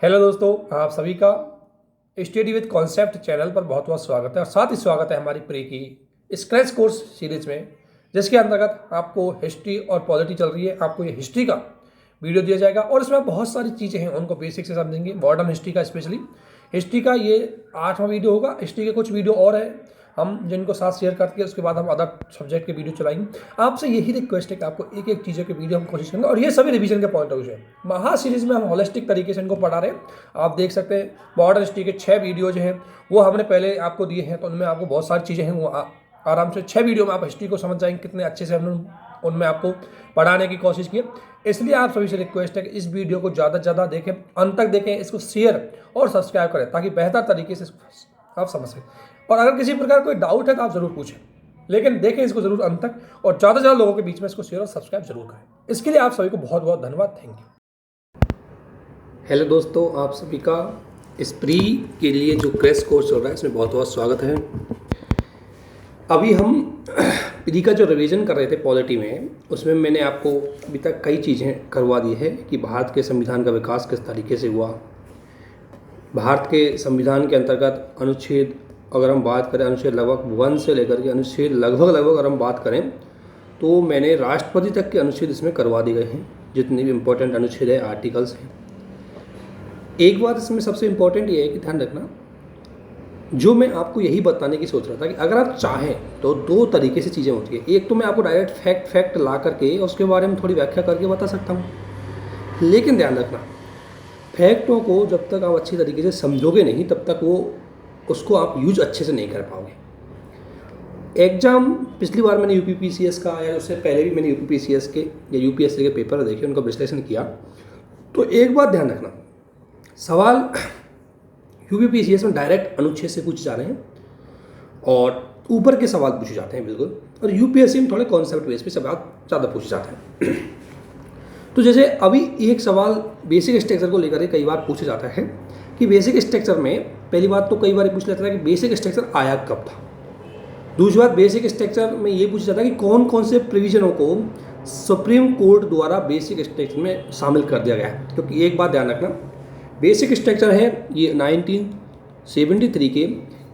Hello दोस्तों, आप सभी का स्टडी विद कॉन्सेप्ट चैनल पर बहुत बहुत स्वागत है और साथ ही स्वागत है हमारी प्री की स्क्रैच कोर्स सीरीज में, जिसके अंतर्गत आपको हिस्ट्री और पॉलिटी चल रही है। आपको ये हिस्ट्री का वीडियो दिया जाएगा और इसमें बहुत सारी चीज़ें हैं उनको बेसिक से समझेंगे। मॉडर्न हिस्ट्री का स्पेशली हिस्ट्री का ये 8वां वीडियो होगा। हिस्ट्री के कुछ वीडियो और है हम जिनको साथ शेयर करके उसके बाद हम अदर सब्जेक्ट के वीडियो चलाएंगे। आपसे यही रिक्वेस्ट है कि आपको एक एक चीज़ों के वीडियो हम कोशिश करेंगे और ये सभी रिवीजन के पॉइंट ऑफ व्यू है। महा सीरीज में हम होलिस्टिक तरीके से इनको पढ़ा रहे हैं। आप देख सकते हैं मॉडर्न हिस्ट्री के 6 वीडियोज हैं वो हमने पहले आपको दिए हैं, तो उनमें आपको बहुत सारी चीज़ें हैं वो आराम से 6 वीडियो में आप हिस्ट्री को समझ जाएंगे कितने अच्छे से हमने उनमें आपको पढ़ाने की कोशिश की। इसलिए आप सभी से रिक्वेस्ट है कि इस वीडियो को ज़्यादा से ज़्यादा देखें, अंत तक देखें, इसको शेयर और सब्सक्राइब करें ताकि बेहतर तरीके से आप समझ सकें। और अगर किसी प्रकार कोई डाउट है तो आप ज़रूर पूछें, लेकिन देखें इसको ज़रूर अंत तक और ज़्यादा से ज़्यादा लोगों के बीच में इसको शेयर और सब्सक्राइब जरूर करें। इसके लिए आप सभी को बहुत बहुत धन्यवाद। Thank you. हेलो दोस्तों, आप सभी का इस प्री के लिए जो क्रैश कोर्स चल रहा है इसमें बहुत बहुत स्वागत है। अभी हम प्री का जो रिवीजन कर रहे थे पॉलिटी में, उसमें मैंने आपको अभी तक कई चीज़ें करवा दी है कि भारत के संविधान का विकास किस तरीके से हुआ। भारत के संविधान के अंतर्गत अनुच्छेद अगर हम बात करें, अनुच्छेद लगभग 1 से लेकर के अनुच्छेद लगभग अगर हम बात करें तो मैंने राष्ट्रपति तक के अनुच्छेद इसमें करवा दिए गए हैं। जितने भी इम्पोर्टेंट अनुच्छेद है, आर्टिकल्स हैं। एक बात इसमें सबसे इम्पोर्टेंट ये है कि ध्यान रखना, जो मैं आपको यही बताने की सोच रहा था कि अगर आप चाहें तो 2 तरीके से चीज़ें होती है। एक तो मैं आपको डायरेक्ट फैक्ट ला करके उसके बारे में थोड़ी व्याख्या करके बता सकता हूँ, लेकिन ध्यान रखना फैक्टों को जब तक आप अच्छी तरीके से समझोगे नहीं तब तक उसको आप यूज अच्छे से नहीं कर पाओगे। एग्जाम पिछली बार मैंने यूपीपीसीएस का या उससे पहले भी मैंने यूपीपीसीएस के या यूपीएससी के पेपर देखे, उनका विश्लेषण किया। तो एक बात ध्यान रखना, सवाल यूपीपीसीएस में डायरेक्ट अनुच्छेद से पूछे जा रहे हैं और ऊपर के सवाल पूछे जाते हैं बिल्कुल, और यूपीएससी में थोड़े कॉन्सेप्ट बेस पे सवाल ज़्यादा पूछे जाते हैं। तो जैसे अभी एक सवाल बेसिक स्ट्रक्चर को लेकर कई बार पूछा जाता है कि बेसिक स्ट्रक्चर में पहली बात तो कई बार पूछ लेता है कि बेसिक स्ट्रक्चर आया कब था। दूसरी बात, बेसिक स्ट्रक्चर में ये पूछा जाता है कि कौन कौन से प्रोविजनों को सुप्रीम कोर्ट द्वारा बेसिक स्ट्रक्चर में शामिल कर दिया गया है। क्योंकि एक बात ध्यान रखना, बेसिक स्ट्रक्चर है ये 1973 के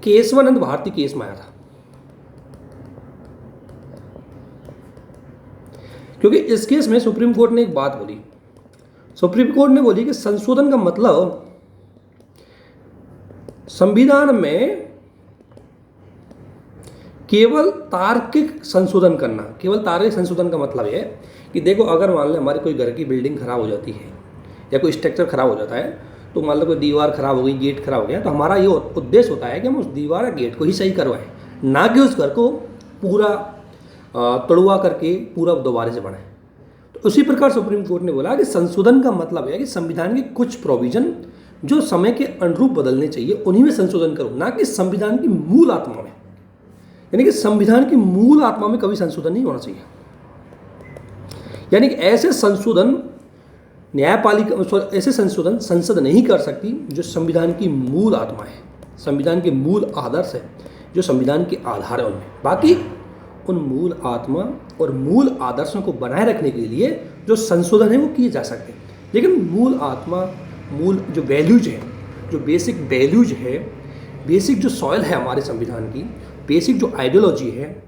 केशवानंद भारती केस में आया था। क्योंकि इस केस में सुप्रीम कोर्ट ने एक बात बोली, सुप्रीम कोर्ट ने बोली कि संशोधन का मतलब संविधान में केवल तार्किक संशोधन करना। केवल तार्किक संशोधन का मतलब है कि देखो, अगर मान लें हमारी कोई घर की बिल्डिंग खराब हो जाती है या कोई स्ट्रक्चर खराब हो जाता है, तो मान लो कोई दीवार खराब हो गई, गेट खराब हो गया, तो हमारा ये उद्देश्य होता है कि हम उस दीवार या गेट को ही सही करवाएं, ना कि उस घर को पूरा तोड़वा करके पूरा दोबारा से बनाएं। तो उसी प्रकार सुप्रीम कोर्ट ने बोला कि संशोधन का मतलब है कि संविधान के कुछ प्रोविजन जो समय के अनुरूप बदलने चाहिए उन्हीं में संशोधन करो, ना कि संविधान की मूल आत्मा में। यानी कि संविधान की मूल आत्मा में कभी संशोधन नहीं होना चाहिए। यानी कि ऐसे संशोधन न्यायपालिका, ऐसे संशोधन संसद नहीं कर सकती जो संविधान की मूल आत्मा है, संविधान के मूल आदर्श है, जो संविधान के आधार है उनमें। बाकी उन मूल आत्मा और मूल आदर्शों को बनाए रखने के लिए जो संशोधन है वो किए जा सकते हैं, लेकिन मूल आत्मा, मूल जो वैल्यूज है, जो बेसिक वैल्यूज है, बेसिक जो सॉइल है हमारे संविधान की, बेसिक जो आइडियोलॉजी है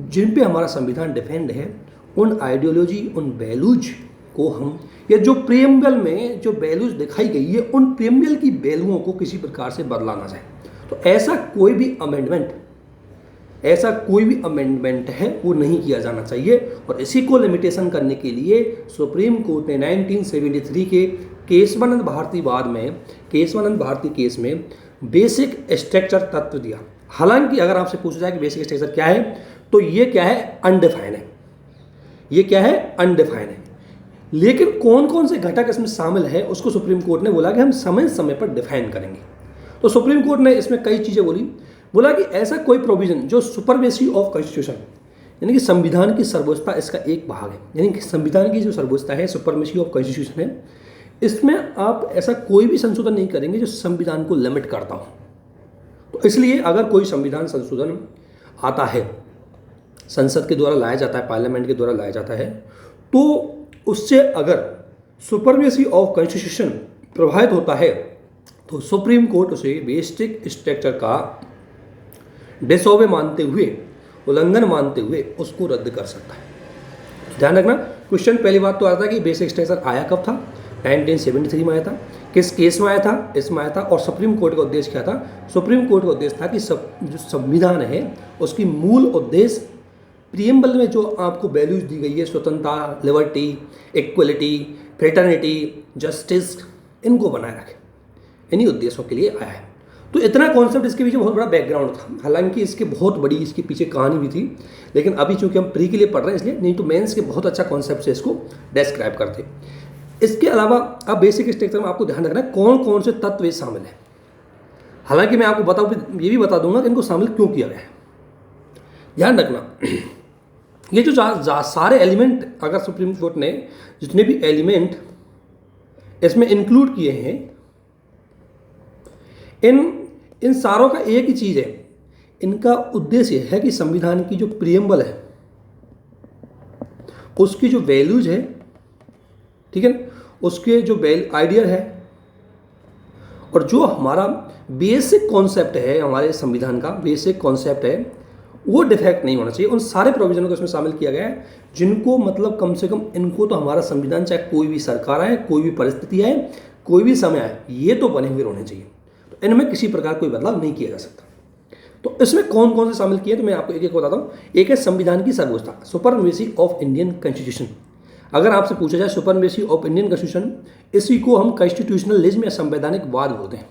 जिन पे हमारा संविधान डिपेंड है, उन आइडियोलॉजी, उन वैल्यूज को हम, या जो प्रेमबल में जो वैल्यूज दिखाई गई है, उन प्रेमबल की वैल्यूओं को किसी प्रकार से बदला ना जाए। तो ऐसा कोई भी अमेंडमेंट है वो नहीं किया जाना चाहिए। और इसी को लिमिटेशन करने के लिए सुप्रीम कोर्ट ने 1973 के केशवानंद भारती केस में बेसिक स्ट्रक्चर तत्व दिया। हालांकि अगर आपसे पूछा जाए कि बेसिक स्ट्रक्चर क्या है, तो ये क्या है, अनडिफाइन है। ये क्या है, अनडिफाइन है। लेकिन कौन कौन से घटक इसमें शामिल है उसको सुप्रीम कोर्ट ने बोला कि हम समय समय पर डिफाइन करेंगे। तो सुप्रीम कोर्ट ने इसमें कई चीज़ें बोला कि ऐसा कोई प्रोविजन जो सुपरमेसी ऑफ कॉन्स्टिट्यूशन, यानी कि संविधान की सर्वोच्चता इसका एक भाग है, यानी कि संविधान की जो सर्वोच्चता है, सुपरमेसी ऑफ कॉन्स्टिट्यूशन है, इसमें आप ऐसा कोई भी संशोधन नहीं करेंगे जो संविधान को लिमिट करता हो। तो इसलिए अगर कोई संविधान संशोधन आता है, संसद के द्वारा लाया जाता है, पार्लियामेंट के द्वारा लाया जाता है, तो उससे अगर सुपरमेसी ऑफ कॉन्स्टिट्यूशन प्रभावित होता है तो सुप्रीम कोर्ट उसे बेसिक स्ट्रक्चर का डिसओबे मानते हुए, उल्लंघन मानते हुए उसको रद्द कर सकता है। ध्यान रखना, क्वेश्चन पहली बात तो आता है कि बेसिक स्ट्रक्चर आया कब था, 1973 में आया था, किस केस में आया था, इसमें आया था, और सुप्रीम कोर्ट का उद्देश्य क्या था। सुप्रीम कोर्ट का उद्देश्य था कि जो संविधान है उसकी मूल उद्देश्य प्रियम्बल में जो आपको वैल्यूज दी गई है, स्वतंत्रता, लिबर्टी, इक्वलिटी, फ्रेटर्निटी, जस्टिस, इनको बनाए रखे, इन्हीं उद्देश्यों के लिए आया है। तो इतना कॉन्सेप्ट, इसके पीछे बहुत बड़ा बैकग्राउंड था, हालांकि इसके बहुत बड़ी इसके पीछे कहानी भी थी, लेकिन अभी चूंकि हम प्री के लिए पढ़ रहे हैं इसलिए, नहीं तो मेंस के बहुत अच्छा कॉन्सेप्ट से इसको डिस्क्राइब करते। इसके अलावा अब बेसिक स्ट्रक्चर में आपको ध्यान रखना है कौन कौन से तत्व शामिल हैं। हालांकि मैं आपको ये भी बता दूंगा कि इनको शामिल क्यों किया गया है। ध्यान रखना, ये जो सारे एलिमेंट, अगर सुप्रीम कोर्ट ने जितने भी एलिमेंट इसमें इंक्लूड किए हैं, इन सारों का एक ही चीज़ है, इनका उद्देश्य है कि संविधान की जो प्रियम्बल है उसकी जो वैल्यूज है, ठीक है, उसके जो आइडिया है और जो हमारा बेसिक कॉन्सेप्ट है, हमारे संविधान का बेसिक कॉन्सेप्ट है, वो डिफेक्ट नहीं होना चाहिए। उन सारे प्रोविजनों को इसमें शामिल किया गया है जिनको मतलब कम से कम इनको तो हमारा संविधान, चाहे कोई भी सरकार आए, कोई भी परिस्थिति आए, कोई भी समय आए, ये तो बने हुए होने चाहिए। तो इनमें किसी प्रकार कोई बदलाव नहीं किया जा सकता। तो इसमें कौन कौन से शामिल किए तो मैं आपको एक एक बताता हूँ। एक है संविधान की सर्वोच्चता, सुपरमेसी ऑफ इंडियन कॉन्स्टिट्यूशन। अगर आपसे पूछा जाए सुपरमेसी ऑफ इंडियन कॉन्स्टिट्यूशन, इसी को हम कॉन्स्टिट्यूशनलिज्म या संवैधानिक वाद बोलते हैं।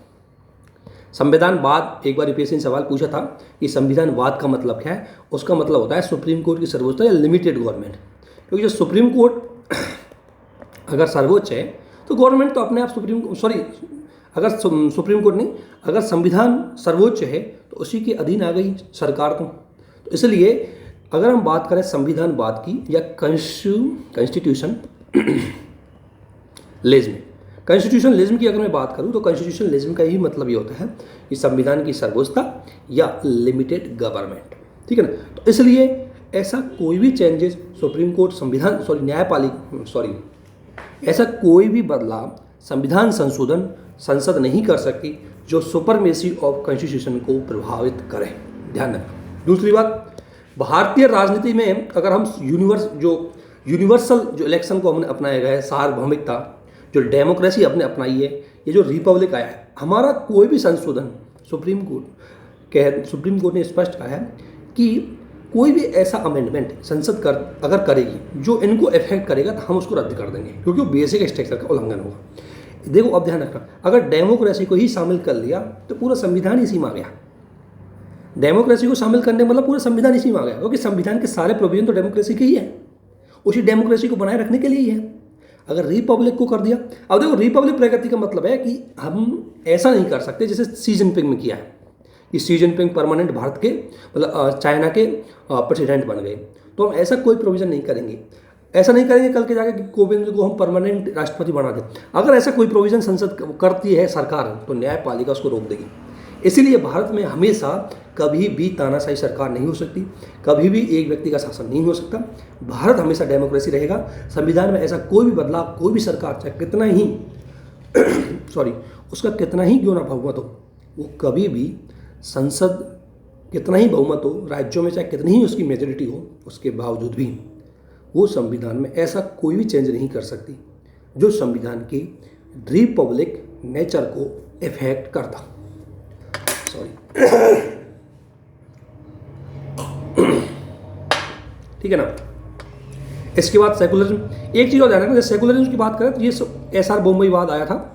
संविधानवाद, एक बार यूपीएससी ने सवाल पूछा था कि संविधानवाद का मतलब क्या है, उसका मतलब होता है सुप्रीम कोर्ट की सर्वोच्चता या लिमिटेड गवर्नमेंट। क्योंकि जो सुप्रीम कोर्ट अगर सर्वोच्च है तो गवर्नमेंट तो अपने आप अगर सुप्रीम कोर्ट नहीं, अगर संविधान सर्वोच्च है तो उसी के अधीन आ गई सरकार तो इसलिए अगर हम बात करें संविधानवाद की या कॉन्स्टिट्यूशनलिज्म की अगर मैं बात करूं तो कॉन्स्टिट्यूशनलिज्म का ही मतलब ये होता है कि संविधान की सर्वोच्चता या लिमिटेड गवर्नमेंट, ठीक है ना। तो इसलिए ऐसा कोई भी चेंजेस सुप्रीम कोर्ट ऐसा कोई भी बदलाव संविधान संशोधन संसद नहीं कर सकती जो सुपरमेसी ऑफ कॉन्स्टिट्यूशन को प्रभावित करे। ध्यान रखना। दूसरी बात, भारतीय राजनीति में अगर हम यूनिवर्सल जो इलेक्शन को हमने अपनाया गया है, सार्वभौमिकता, जो डेमोक्रेसी अपने अपनाई है, ये जो रिपब्लिक आया है, हमारा कोई भी संशोधन सुप्रीम कोर्ट ने स्पष्ट कहा है कि कोई भी ऐसा अमेंडमेंट संसद अगर करेगी जो इनको इफेक्ट करेगा तो हम उसको रद्द कर देंगे, क्योंकि वो बेसिक स्ट्रक्चर का उल्लंघन होगा। देखो अब ध्यान रखना, अगर डेमोक्रेसी को ही शामिल कर लिया तो पूरा संविधान इसी में आ गया। डेमोक्रेसी को शामिल करने मतलब पूरा संविधान इसी में आ गया, क्योंकि संविधान के सारे प्रोविजन तो डेमोक्रेसी के ही है, उसी डेमोक्रेसी को बनाए रखने के लिए ही है। अगर रिपब्लिक को कर दिया, अब देखो रिपब्लिक प्रगति का मतलब है कि हम ऐसा नहीं कर सकते जैसे शी जिनपिंग में किया है कि शी जिनपिंग परमानेंट भारत के मतलब चाइना के प्रेसिडेंट बन गए, तो हम ऐसा कोई प्रोविज़न नहीं करेंगे। ऐसा नहीं करेंगे कल के जाकर कि कोविंद को हम परमानेंट राष्ट्रपति बना दें। अगर ऐसा कोई प्रोविज़न संसद करती है सरकार तो न्यायपालिका उसको रोक देगी। इसीलिए भारत में हमेशा कभी भी तानाशाही सरकार नहीं हो सकती, कभी भी एक व्यक्ति का शासन नहीं हो सकता। भारत हमेशा डेमोक्रेसी रहेगा। संविधान में ऐसा कोई भी बदलाव, कोई भी सरकार चाहे कितना ही उसका कितना ही क्यों ना बहुमत हो, वो कभी भी संसद कितना ही बहुमत हो, राज्यों में चाहे कितनी ही उसकी मेजोरिटी हो, उसके बावजूद भी वो संविधान में ऐसा कोई भी चेंज नहीं कर सकती जो संविधान की रिपब्लिक नेचर को इफेक्ट करता। ठीक है ना। इसके बाद सेकुलरिज्म, एक चीज और ध्यान रखना, सेकुलरिज्म की बात करें तो ये एसआर बोम्बईवाद आया था,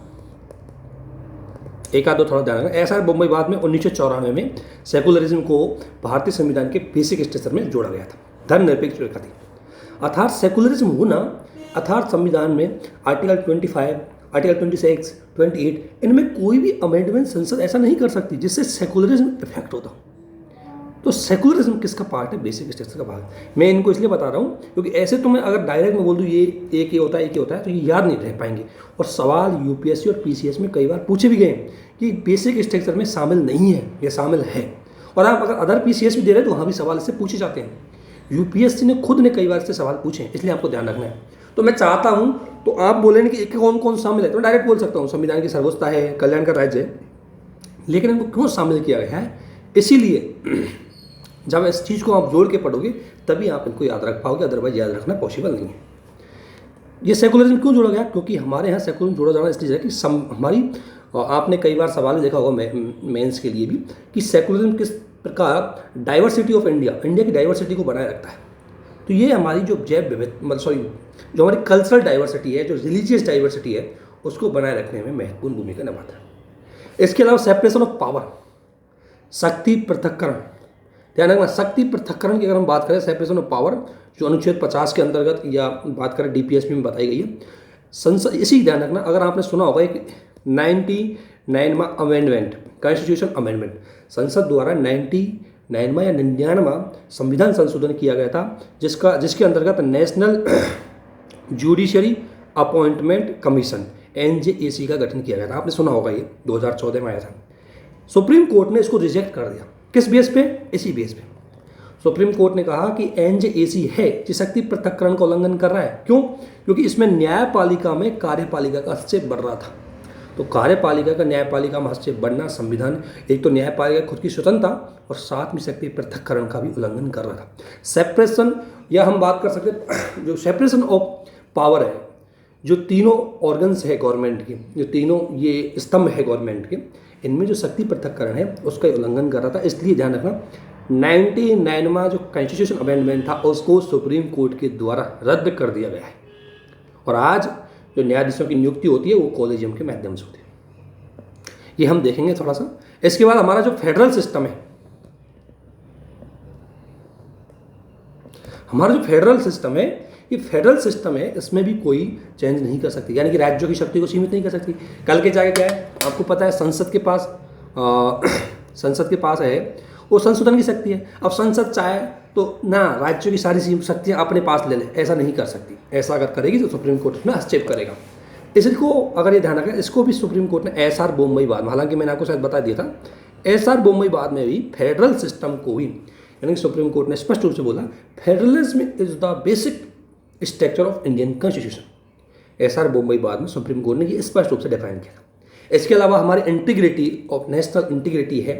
एक आध दो थोड़ा ध्यान रखना। एसआर बोम्बईवाद में 1994 में सेकुलरिज्म को भारतीय संविधान के बेसिक स्ट्रक्चर में जोड़ा गया था, धर्मनिरपेक्ष व्यक्ति। अर्थात सेकुलरिज्म होना, अर्थात संविधान में आर्टिकल 25, आर्टिकल 26, 28 इनमें कोई भी अमेंडमेंट संसद ऐसा नहीं कर सकती जिससे सेकुलरिज्म इफेक्ट होता। तो सेकुलरिज्म किसका पार्ट है? बेसिक स्ट्रक्चर का पार्ट। मैं इनको इसलिए बता रहा हूँ क्योंकि ऐसे तो मैं अगर डायरेक्ट में बोल दूँ ये एक ये होता है, एक ये होता है, तो ये याद नहीं रह पाएंगे। और सवाल यूपीएससी और पीसीएस में कई बार पूछे भी गए कि बेसिक स्ट्रक्चर में शामिल नहीं है या शामिल है। और आप अगर अदर पीसीएस भी दे रहे हैं तो वहाँ भी सवाल इससे पूछे जाते हैं। यूपीएससी ने खुद ने कई बार इससे सवाल पूछे हैं, इसलिए आपको ध्यान रखना है। तो मैं चाहता हूँ तो आप बोलेंगे कि कौन कौन शामिल है, तो मैं डायरेक्ट बोल सकता हूँ संविधान की सर्वोच्चता है, कल्याण का राज्य है, लेकिन इनको क्यों शामिल किया गया है? इसीलिए जब इस चीज़ को आप जोड़ के पढ़ोगे तभी आप इनको याद रख पाओगे, अदरवाइज याद रखना पॉसिबल नहीं है। ये सेकुलरिज्म क्यों जोड़ा गया? क्योंकि हमारे यहाँ सेकुलरिज्म जोड़ा जाना इसलिए है कि हमारी, आपने कई बार सवाल देखा होगा मेंस के लिए भी, कि सेकुलरिज्म किस प्रकार डाइवर्सिटी ऑफ इंडिया की डाइवर्सिटी को बनाए रखता है। तो ये हमारी जो जो हमारी कल्चरल डाइवर्सिटी है, जो रिलीजियस डाइवर्सिटी है, उसको बनाए रखने में महत्वपूर्ण भूमिका निभाता है। इसके अलावा सेपरेशन ऑफ पावर, शक्ति पृथक्करण, ध्यान रखना, शक्ति पृथक्करण की अगर हम बात करें, सेपरेशन ऑफ पावर जो अनुच्छेद 50 के अंतर्गत या बात करें डीपीएसपी में बताई गई है, संसद, इसी ध्यान रखना, अगर आपने सुना होगा एक 99वां अमेंडमेंट, कॉन्स्टिट्यूशन अमेंडमेंट, संसद द्वारा 99वां या 99वां संविधान संशोधन किया गया था, जिसके अंतर्गत national judiciary appointment commission NJAC का गठन किया गया था। आपने सुना होगा, ये 2014 में आया था। सुप्रीम कोर्ट ने इसको रिजेक्ट कर दिया। किस बेस पे? इसी बेस पे सुप्रीम कोर्ट ने कहा कि NJAC है कि शक्ति पृथक्करण का उल्लंघन कर रहा है। क्यों? क्योंकि इसमें न्यायपालिका में कार्यपालिका का हस्तक्षेप बढ़ रहा था। तो कार्यपालिका का न्यायपालिका में हस्तक्षेप बढ़ना, संविधान, एक तो न्यायपालिका खुद की स्वतंत्रता और साथ में शक्ति पृथक्करण का भी उल्लंघन कर रहा था। सेपरेशन, या हम बात कर सकते जो सेपरेशन ऑफ पावर है, जो तीनों ऑर्गन्स है गवर्नमेंट के, जो तीनों ये स्तंभ है गवर्नमेंट के, इनमें जो शक्ति पृथक्करण है उसका उल्लंघन कर रहा था। इसलिए ध्यान रखना, 99वां जो कॉन्स्टिट्यूशन अमेंडमेंट था उसको सुप्रीम कोर्ट के द्वारा रद्द कर दिया गया है। और आज जो न्यायाधीशों की नियुक्ति होती है वो कॉलेजियम के माध्यम से होती है। ये हम देखेंगे थोड़ा सा। इसके बाद हमारा जो फेडरल सिस्टम है, हमारा जो फेडरल सिस्टम है, ये फेडरल सिस्टम है, इसमें भी कोई चेंज नहीं कर सकती, यानी कि राज्यों की शक्ति को सीमित नहीं कर सकती। कल के जाके क्या है आपको पता है, संसद के पास है वो संशोधन की शक्ति है। अब संसद चाहे तो ना राज्यों की सारी शक्तियां अपने पास ले ले, ऐसा नहीं कर सकती। ऐसा अगर करेगी तो सुप्रीम कोर्ट उसमें हस्तक्षेप करेगा। इसको अगर ये ध्यान रखें, इसको भी सुप्रीम कोर्ट ने SR बोम्मई बाद में, हालांकि मैंने आपको शायद बता दिया था, SR बोम्मई बाद में भी फेडरल सिस्टम को भी, यानी कि सुप्रीम कोर्ट ने स्पष्ट रूप से बोला federalism is the basic structure of Indian constitution. SR Bommai बाद में सुप्रीम कोर्ट ने ये स्पष्ट रूप से डिफाइन किया। इसके अलावा हमारी इंटीग्रिटी ऑफ नेशनल इंटीग्रिटी है,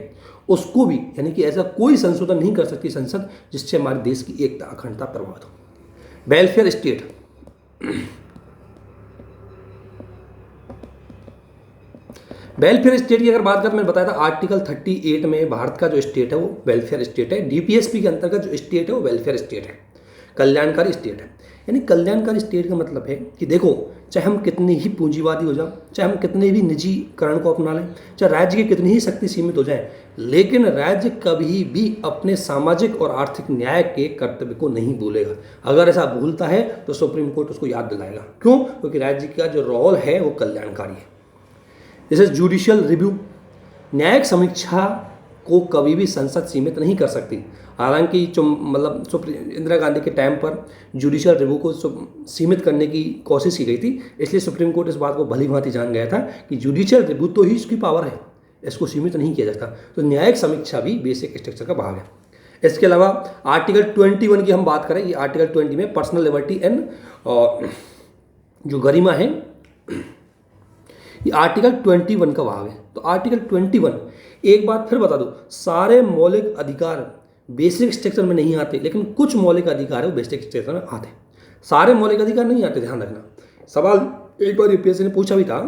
उसको भी, यानी कि ऐसा कोई संशोधन नहीं कर सकती संसद जिससे हमारे देश की एकता अखंडता प्रभावित हो। वेलफेयर स्टेट, वेलफेयर स्टेट की अगर बात करें, मैंने बताया था आर्टिकल 38 में भारत का जो स्टेट है वो वेलफेयर स्टेट है। डीपीएसपी के अंतर्गत जो स्टेट है वो वेलफेयर स्टेट है, कल्याणकारी स्टेट है। यानी कल्याणकारी स्टेट का मतलब है कि देखो, चाहे हम कितने ही पूंजीवादी हो जाओ, चाहे हम कितने भी निजीकरण को अपना लें, चाहे राज्य की कितनी ही शक्ति सीमित हो जाए, लेकिन राज्य कभी भी अपने सामाजिक और आर्थिक न्याय के कर्तव्य को नहीं भूलेगा। अगर ऐसा भूलता है तो सुप्रीम कोर्ट उसको याद दिलाएगा। क्यों? क्योंकि राज्य का जो रोल है वो कल्याणकारी है। जैसे जुडिशियल रिव्यू, न्यायिक समीक्षा को कभी भी संसद सीमित नहीं कर सकती। हालांकि जो इंदिरा गांधी के टाइम पर जुडिशियल रिव्यू को सीमित करने की कोशिश की गई थी, इसलिए सुप्रीम कोर्ट इस बात को भली भांति जान गया था कि जुडिशियल रिव्यू तो ही इसकी पावर है, इसको सीमित नहीं किया जाता। तो न्यायिक समीक्षा भी बेसिक स्ट्रक्चर का भाग है। इसके अलावा आर्टिकल 21 की हम बात करें, ये आर्टिकल 20 में पर्सनल लिबर्टी एंड जो गरिमा है, ये आर्टिकल 21 का भाग है। तो आर्टिकल 21, एक बात फिर बता दूं, सारे मौलिक अधिकार बेसिक स्ट्रक्चर में नहीं आते, लेकिन कुछ मौलिक अधिकार है वो बेसिक स्ट्रक्चर में आते। सारे मौलिक अधिकार नहीं आते, ध्यान रखना। सवाल एक बार यूपीएससी ने पूछा भी था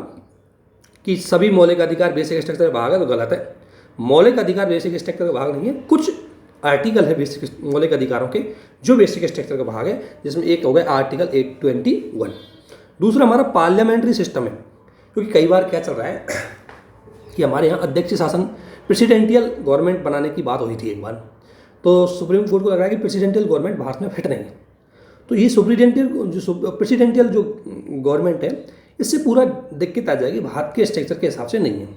कि सभी मौलिक अधिकार बेसिक स्ट्रक्चर का भाग है, तो गलत है। मौलिक अधिकार बेसिक स्ट्रक्चर का भाग नहीं है, कुछ आर्टिकल है बेसिक मौलिक अधिकारों के जो बेसिक स्ट्रक्चर का भाग है, जिसमें एक हो गया आर्टिकल 21। दूसरा हमारा पार्लियामेंट्री सिस्टम है, क्योंकि कई बार क्या चल रहा है कि हमारे यहाँ अध्यक्ष शासन, प्रेसिडेंटियल गवर्नमेंट बनाने की बात हुई थी एक बार, तो सुप्रीम कोर्ट को लग रहा है कि प्रेसिडेंटियल गवर्नमेंट भारत में फिट नहीं है। तो ये प्रेसिडेंटियल जो गवर्नमेंट है, इससे पूरा दिक्कत आ जाएगी, भारत के स्ट्रक्चर के हिसाब से नहीं है।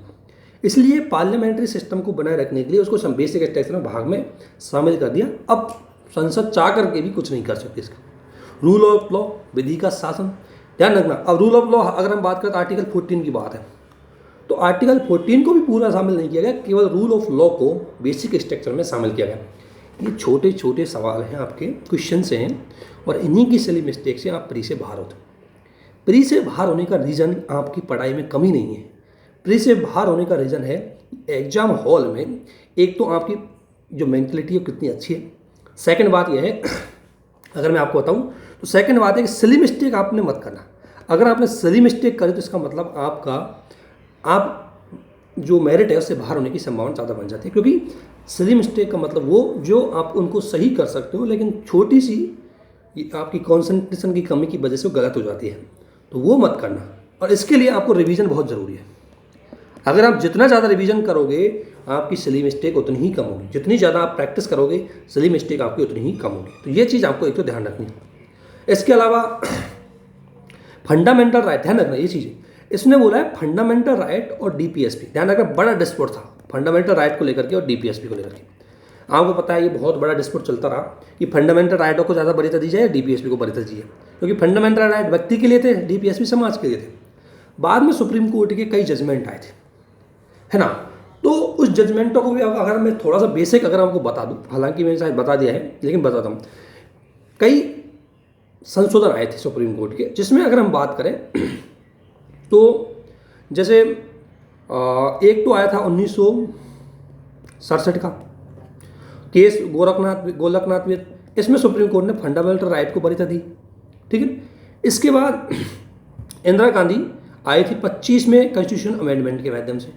इसलिए पार्लियामेंट्री सिस्टम को बनाए रखने के लिए उसको बेसिक स्ट्रक्चर में भाग में शामिल कर दिया। अब संसद चाह करके भी कुछ नहीं कर सकती इसका। रूल ऑफ लॉ, विधि का शासन, ध्यान रखना। अब रूल ऑफ लॉ अगर हम बात करें तो आर्टिकल 14 की बात है, तो आर्टिकल 14 को भी पूरा शामिल नहीं किया गया, केवल रूल ऑफ लॉ को बेसिक स्ट्रक्चर में शामिल किया गया। ये छोटे छोटे सवाल हैं, आपके क्वेश्चन से हैं, और इन्हीं की सिली मिस्टेक से आप प्री से बाहर होते हैं। प्री से बाहर होने का रीज़न आपकी पढ़ाई में कमी नहीं है। प्री से बाहर होने का रीज़न है एग्जाम हॉल में एक तो आपकी जो मेंटलिटी है कितनी अच्छी है। सेकंड बात यह है, अगर मैं आपको बताऊं तो सेकंड बात है कि सिली मिस्टेक आपने मत करना। अगर आपने सिली मिस्टेक करी तो इसका मतलब आप जो मेरिट है उससे बाहर होने की संभावना ज़्यादा बन जाती है, क्योंकि सिली मिस्टेक का मतलब वो जो आप उनको सही कर सकते हो लेकिन छोटी सी आपकी कंसंट्रेशन की कमी की वजह से वो गलत हो जाती है, तो वो मत करना। और इसके लिए आपको रिवीजन बहुत ज़रूरी है। अगर आप जितना ज़्यादा रिवीजन करोगे आपकी सिली मिस्टेक उतनी ही कम होगी, जितनी ज़्यादा आप प्रैक्टिस करोगे सिली मिस्टेक आपकी उतनी ही कम होगी। तो ये चीज़ आपको एक तो ध्यान रखनी है। इसके अलावा फंडामेंटल राइट ध्यान रखना, ये चीज़ इसने बोला है फंडामेंटल राइट और डीपीएसपी, ध्यान रखना बड़ा डिस्प्यूट था फंडामेंटल राइट को लेकर के और डीपीएसपी को लेकर के। आपको पता है ये बहुत बड़ा डिस्प्यूट चलता रहा कि फंडामेंटल राइटों को ज़्यादा वरीयता दी जाए या डीपीएसपी को वरीयता दी जाए, क्योंकि फंडामेंटल राइट व्यक्ति के लिए थे, डीपीएसपी समाज के लिए थे। बाद में सुप्रीम कोर्ट के कई जजमेंट आए थे, है ना। तो उस जजमेंटों को भी अगर मैं थोड़ा सा बेसिक अगर आपको बता दूं, हालांकि मैंने शायद बता दिया है लेकिन बताता हूँ, कई संशोधन आए थे सुप्रीम कोर्ट के, जिसमें अगर हम बात करें तो जैसे एक तो आया था 1967 का केस गोलकनाथ विद, इसमें सुप्रीम कोर्ट ने फंडामेंटल राइट को वरीयता दी, ठीक है। इसके बाद इंदिरा गांधी आई थी 25 में कॉन्स्टिट्यूशन अमेंडमेंट के माध्यम से,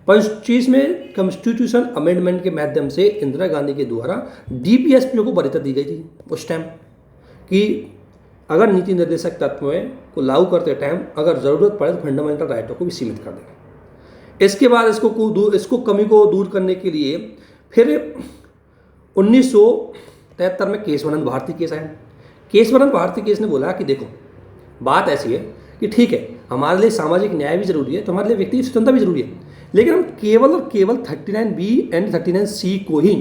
25 में कॉन्स्टिट्यूशन अमेंडमेंट के माध्यम से इंदिरा गांधी के द्वारा डीपीएसपी को वरीयता दी गई थी उस टाइम कि अगर नीति निर्देशक तत्वों को लागू करते टाइम अगर ज़रूरत पड़े तो फंडामेंटल राइटों को भी सीमित कर देंगे। इसके बाद इसको कमी को दूर करने के लिए फिर 1973 में केशवानंद भारती केस आया। केशवानंद भारती केस ने बोला कि देखो बात ऐसी है कि ठीक है हमारे लिए सामाजिक न्याय भी जरूरी है, तो हमारे लिए व्यक्ति स्वतंत्रता भी जरूरी है, लेकिन हम केवल और केवल 39B एंड 39C को ही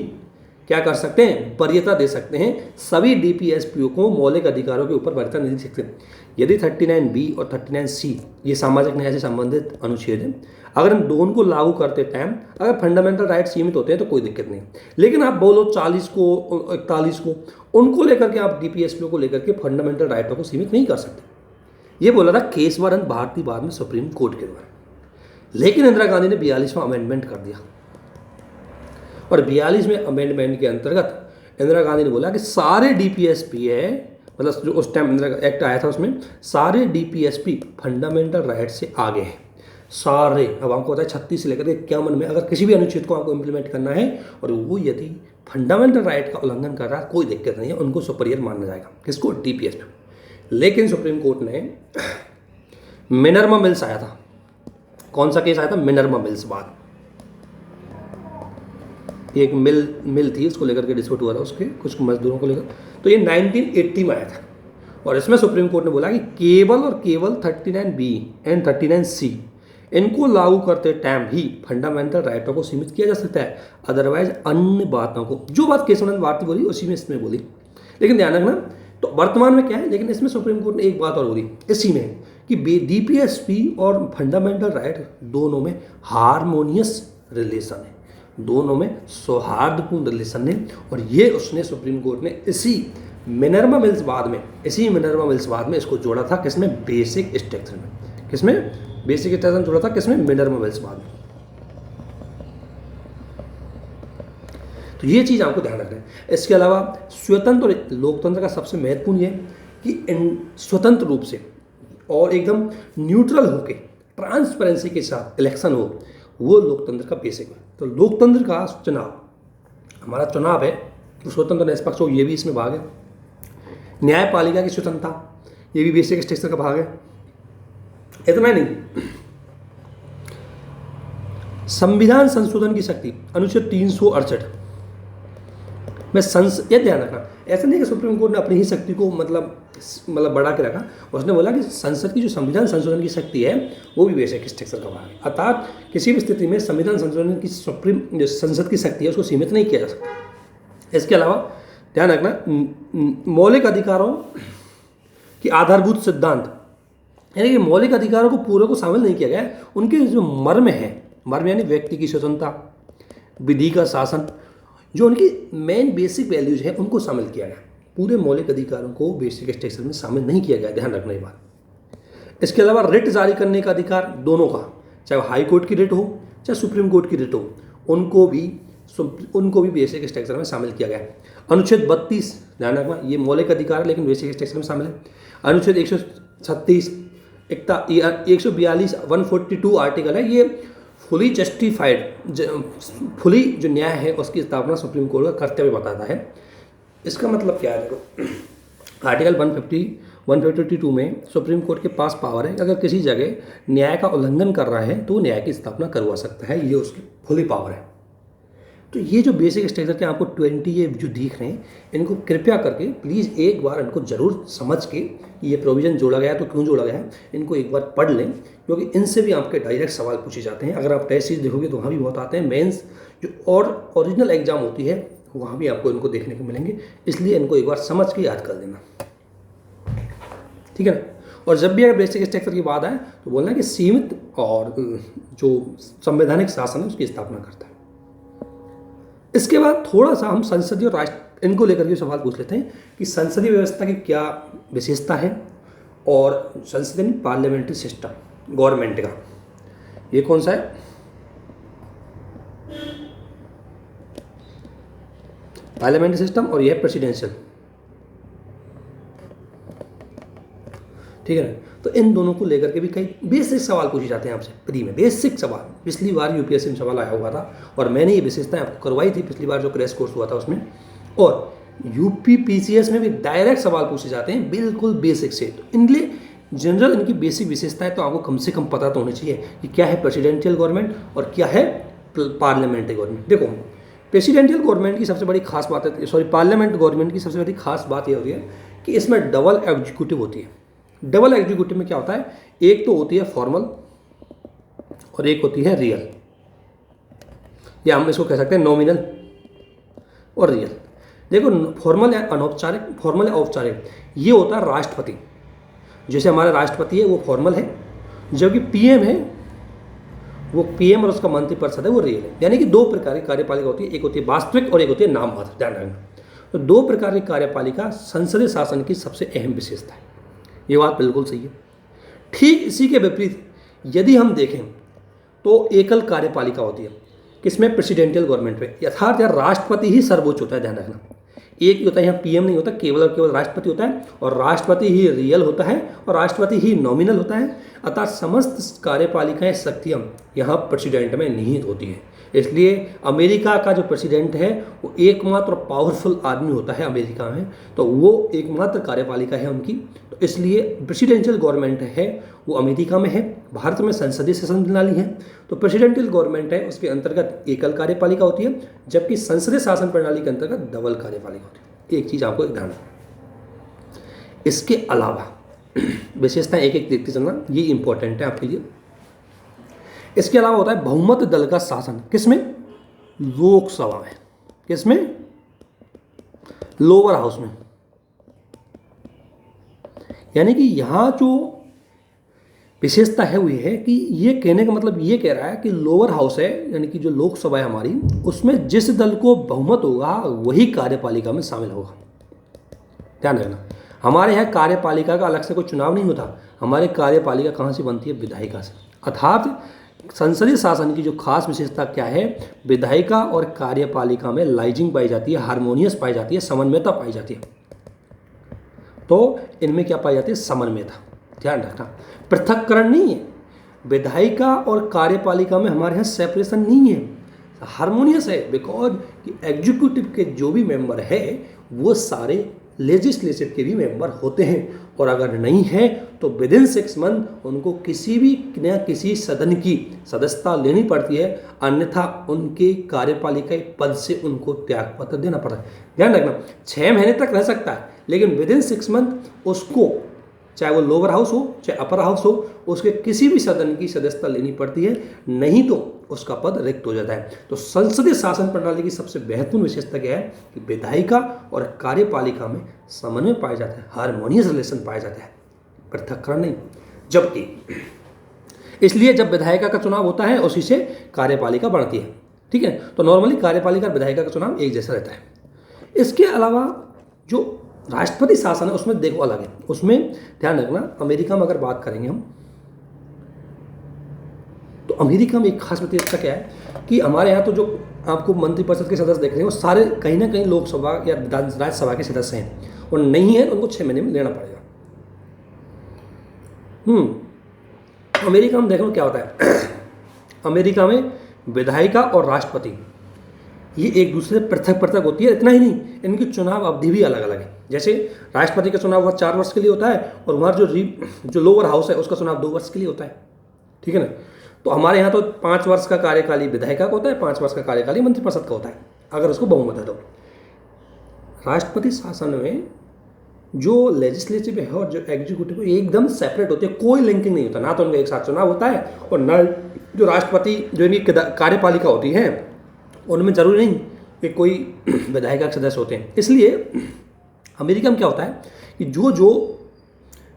क्या कर सकते हैं, वरीयता दे सकते हैं। सभी डीपीएसपीओ को मौलिक अधिकारों के ऊपर वरीयता नहीं दे सकते। यदि 39B और 39C ये सामाजिक न्याय से संबंधित अनुच्छेद हैं, अगर हम दोनों को लागू करते टाइम अगर फंडामेंटल राइट सीमित होते हैं तो कोई दिक्कत नहीं, लेकिन आप बोलो 40 को 41 को उनको लेकर के आप डीपीएसपीओ को लेकर के फंडामेंटल राइटों को सीमित नहीं कर सकते। ये बोला था केशवानंद भारती बाद में सुप्रीम कोर्ट के द्वारा, लेकिन इंदिरा गांधी ने 42वां अमेंडमेंट कर दिया और 42वें अमेंडमेंट के अंतर्गत इंदिरा गांधी ने बोला कि सारे डीपीएसपी है, मतलब जो उस टाइम इंदिरा एक्ट आया था उसमें सारे डीपीएसपी फंडामेंटल राइट से आगे हैं सारे। अब आपको पता है 36 से लेकर 51 में अगर किसी भी अनुच्छेद को आपको इम्प्लीमेंट करना है और वो यदि फंडामेंटल राइट का उल्लंघन कर रहा है कोई दिक्कत नहीं है, उनको सुपीरियर माना जाएगा, किसको, डीपीएसपी। लेकिन सुप्रीम कोर्ट ने मिनर्मा मिल्स आया था, कौन सा केस आया था, मिनर्मा मिल्स बाद एक मिल थी उसको लेकर के डिस्प्यूट हुआ था उसके कुछ मजदूरों को लेकर, तो ये 1980 में आया था और इसमें सुप्रीम कोर्ट ने बोला कि केवल और केवल 39B एंड 39C इनको लागू करते टाइम ही फंडामेंटल राइटों को सीमित किया जा सकता है, अदरवाइज अन्य बातों को, जो बात केशवानंद भारती बोली उसी में इसमें बोली। लेकिन ध्यान रखना तो वर्तमान में क्या है, लेकिन इसमें सुप्रीम कोर्ट ने एक बात और बोली इसी में कि डीपीएसपी और फंडामेंटल राइट दोनों में हारमोनियस रिलेशन है, दोनों में सौहार्दपूर्ण रिलेशन है। और ये उसने सुप्रीम कोर्ट ने इसी मिनर्मा मिल्स बाद में इसको जोड़ा था, किसमें, बेसिक स्ट्रक्चर में, किसमें, बेसिक स्ट्रक्चर जोड़ा था, किसमें, मिनर्मा मिल्स बाद में। तो ये चीज़ आपको ध्यान रखना है। इसके अलावा स्वतंत्र लोकतंत्र का सबसे महत्वपूर्ण ये कि स्वतंत्र रूप से और एकदम न्यूट्रल होके ट्रांसपेरेंसी के साथ इलेक्शन हो, वो लोकतंत्र का बेसिक है। तो लोकतंत्र का चुनाव, हमारा चुनाव है तो स्वतंत्र निष्पक्ष हो, ये भी इसमें भाग है। न्यायपालिका की स्वतंत्रता, ये भी बेसिक स्ट्रक्चर का भाग है। इतना नहीं, संविधान संशोधन की शक्ति, अनुच्छेद 368 में ये ध्यान रखना, ऐसा नहीं कि सुप्रीम कोर्ट ने अपनी ही शक्ति को मतलब बढ़ा के रखा, उसने बोला कि संसद की जो संविधान संशोधन की शक्ति है वो भी बेसिक स्ट्रक्चर का भाग है। अर्थात किसी भी स्थिति में संविधान संशोधन की सुप्रीम जो संसद की शक्ति है उसको सीमित नहीं किया जा सकता। इसके अलावा ध्यान रखना मौलिक अधिकारों की आधारभूत सिद्धांत, यानी कि मौलिक अधिकारों को पूरे को शामिल नहीं किया गया, उनके जो मर्म है, मर्म यानी व्यक्ति की स्वतंत्रता, विधि का शासन, जो उनकी मेन बेसिक वैल्यूज है उनको शामिल किया गया। पूरे मौलिक अधिकारों को बेसिक स्ट्रक्चर में शामिल नहीं किया गया, ध्यान रखना ये बात। इसके अलावा रिट जारी करने का अधिकार दोनों का, चाहे हाई कोर्ट की रिट हो चाहे सुप्रीम कोर्ट की रिट हो, उनको भी बेसिक स्ट्रक्चर में शामिल किया गया है। अनुच्छेद 32 ध्यान रखना, ये मौलिक अधिकार है लेकिन बेसिक स्ट्रक्चर में शामिल है। अनुच्छेद 136 142 142 आर्टिकल है, ये फुली जस्टिफाइड फुली जो न्याय है उसकी स्थापना सुप्रीम कोर्ट का कर्तव्य बताता है। इसका मतलब क्या है, देखो आर्टिकल 152 में सुप्रीम कोर्ट के पास पावर है, अगर किसी जगह न्याय का उल्लंघन कर रहा है तो न्याय की स्थापना करवा सकता है, ये उसकी फुली पावर है। तो ये जो बेसिक स्ट्रक्चर के आपको 20 ये जो दिख रहे हैं, इनको कृपया करके प्लीज़ एक बार इनको ज़रूर समझ के ये प्रोविज़न जोड़ा गया है तो क्यों जोड़ा गया है इनको एक बार पढ़ लें, क्योंकि इनसे भी आपके डायरेक्ट सवाल पूछे जाते हैं। अगर आप टेस्ट सीरीज देखोगे तो वहाँ भी बहुत आते हैं, मेंस जो और ओरिजिनल एग्जाम होती है वहाँ भी आपको इनको देखने को मिलेंगे, इसलिए इनको एक बार समझ के याद कर लेना, ठीक है ना। और जब भी अगर बेसिक स्ट्रक्चर की बात आए तो बोलना कि सीमित और जो संवैधानिक शासन है उसकी स्थापना करता है। इसके बाद थोड़ा सा हम संसदीय और राष्ट्र इनको लेकर के सवाल पूछ लेते हैं कि संसदीय व्यवस्था की क्या विशेषता है, और संसदीय पार्लियामेंट्री सिस्टम गवर्नमेंट का ये कौन सा है, पार्लियामेंट्री सिस्टम, और यह प्रेसिडेंशियल, ठीक है ना। तो इन दोनों को लेकर के भी कई बेसिक सवाल पूछे जाते हैं आपसे प्री में, बेसिक सवाल। पिछली बार यूपीएससी में सवाल आया हुआ था और मैंने ये विशेषताएं आपको करवाई थी पिछली बार जो क्रैश कोर्स हुआ था उसमें, और यूपी पीसीएस में भी डायरेक्ट सवाल पूछे जाते हैं बिल्कुल बेसिक से। तो इनके जनरल इनकी बेसिक विशेषताएं तो आपको कम से कम पता तो होनी चाहिए कि क्या है प्रेसिडेंशियल गवर्नमेंट और क्या है पार्लियामेंट्री गवर्नमेंट। देखो प्रेसिडेंशियल गवर्नमेंट की सबसे बड़ी खास बात है, सॉरी पार्लियामेंट गवर्नमेंट की सबसे बड़ी खास बात यह होती है कि इसमें डबल एग्जीक्यूटिव होती है। डबल एग्जीक्यूटिव में क्या होता है, एक तो होती है फॉर्मल और एक होती है रियल, या हम इसको कह सकते हैं नॉमिनल और रियल। देखो फॉर्मल या अनौपचारिक, फॉर्मल या औपचारिक, ये होता है राष्ट्रपति। जैसे हमारा राष्ट्रपति है वो फॉर्मल है, जबकि पीएम है वो पीएम और उसका मंत्रिपरिषद है वो रियल है। यानी कि दो प्रकार की कार्यपालिका होती है, एक होती है वास्तविक और एक होती है नाम मात्र, ध्यान रखना। तो दो प्रकार की कार्यपालिका संसदीय शासन की सबसे अहम विशेषता है, ये बात बिल्कुल सही है। ठीक इसी के विपरीत यदि हम देखें तो एकल कार्यपालिका होती है, किसमें, प्रेसिडेंशियल गवर्नमेंट में, यथार्थ या राष्ट्रपति ही सर्वोच्च होता है, ध्यान रखना। एक ही होता है, यहाँ पीएम नहीं होता, केवल और केवल राष्ट्रपति होता है, और राष्ट्रपति ही रियल होता है और राष्ट्रपति ही नॉमिनल होता है। अतः समस्त कार्यपालिकाएं शक्तियाँ यहाँ प्रेसिडेंट में निहित होती है। इसलिए अमेरिका का जो प्रेसिडेंट है वो एकमात्र पावरफुल आदमी होता है अमेरिका में, तो वो एकमात्र कार्यपालिका है उनकी। तो इसलिए प्रेसिडेंशियल गवर्नमेंट है वो अमेरिका में है, भारत में संसदीय शासन प्रणाली है। तो प्रेसिडेंशियल गवर्नमेंट है उसके अंतर्गत एकल कार्यपालिका होती है, जबकि संसदीय शासन प्रणाली के अंतर्गत डबल कार्यपालिका होती है। एक चीज़ आपको ध्यान रखना। इसके अलावा विशेषताएं एक एक देखते चलना, ये इंपॉर्टेंट है आपके लिए। इसके अलावा होता है बहुमत दल का शासन, किसमें, लोकसभा में, किसमें, लोअर हाउस में। यानी कि यहां जो विशेषता है वो ये है कि ये कहने का मतलब ये कह रहा है कि लोअर हाउस है, यानी कि जो लोकसभा है हमारी, उसमें जिस दल को बहुमत होगा वही कार्यपालिका में शामिल होगा। ध्यान रखना, हमारे यहाँ कार्यपालिका का अलग से कोई चुनाव नहीं होता, हमारी कार्यपालिका कहाँ से बनती है, विधायिका से। अर्थात संसदीय शासन की जो खास विशेषता क्या है, विधायिका और कार्यपालिका में लाइजिंग पाई जाती है, हारमोनियस पाई जाती है, समन्वयता पाई जाती है। तो इनमें क्या पाई जाती है, समन्वयता। ध्यान रखना, पृथक्करण नहीं है, विधायिका और कार्यपालिका में हमारे यहाँ सेपरेशन नहीं है, हारमोनियस है। बिकॉज एग्जीक्यूटिव के जो भी मेंबर है वो सारे लेजिस्लेटिव के भी मेंबर होते हैं, और अगर नहीं है तो विद इन 6 मंथ उनको किसी भी न किसी सदन की सदस्यता लेनी पड़ती है, अन्यथा उनके कार्यपालिका पद से उनको त्यागपत्र देना पड़ता है। ध्यान रखना, 6 महीने तक रह सकता है, लेकिन विद इन 6 मंथ उसको, चाहे वो लोअर हाउस हो चाहे अपर हाउस हो, उसके किसी भी सदन की सदस्यता लेनी पड़ती है, नहीं तो उसका पद रिक्त हो जाता है। तो संसदीय शासन प्रणाली की सबसे महत्वपूर्ण विशेषता क्या है कि विधायिका और कार्यपालिका में समन्वय पाया जाता है, हारमोनियस रिलेशन पाया जाता है, पृथक्करण नहीं। जबकि इसलिए जब विधायिका का चुनाव होता है उसी से कार्यपालिका बढ़ती है, ठीक है। तो नॉर्मली कार्यपालिका और विधायिका का चुनाव एक जैसा रहता है। इसके अलावा जो राष्ट्रपति शासन है उसमें देखो अलग है। उसमें ध्यान रखना, अमेरिका में अगर बात करेंगे हम, तो अमेरिका में एक खास विशेषता क्या है कि हमारे यहाँ तो जो आपको मंत्रिपरिषद के सदस्य देख रहे हैं वो सारे कहीं ना कहीं लोकसभा या राज्यसभा के सदस्य हैं, और नहीं है तो उनको 6 महीने में लेना पड़ेगा। अमेरिका में देखो क्या होता है। अमेरिका में विधायिका और राष्ट्रपति ये एक दूसरे पृथक पृथक होती है। इतना ही नहीं, इनकी चुनाव अवधि भी अलग अलग है। जैसे राष्ट्रपति का चुनाव 4 वर्ष के लिए होता है, और हमारा जो लोअर हाउस है उसका चुनाव 2 वर्ष के लिए होता है, ठीक है ना। तो हमारे यहाँ तो 5 वर्ष का कार्यकाल विधायिका का होता है, 5 वर्ष का कार्यकाल मंत्रिपरिषद का होता है, अगर उसको बहुमत है तो। राष्ट्रपति शासन में जो लेजिस्लेटिव है और जो एग्जीक्यूटिव है एकदम सेपरेट होते हैं, कोई लिंकिंग नहीं होता। ना तो उनका एक साथ चुनाव होता है, और ना जो राष्ट्रपति जो इनकी कार्यपालिका होती है उनमें जरूरी नहीं कि कोई विधायिका के सदस्य होते हैं। इसलिए अमेरिका में क्या होता है कि जो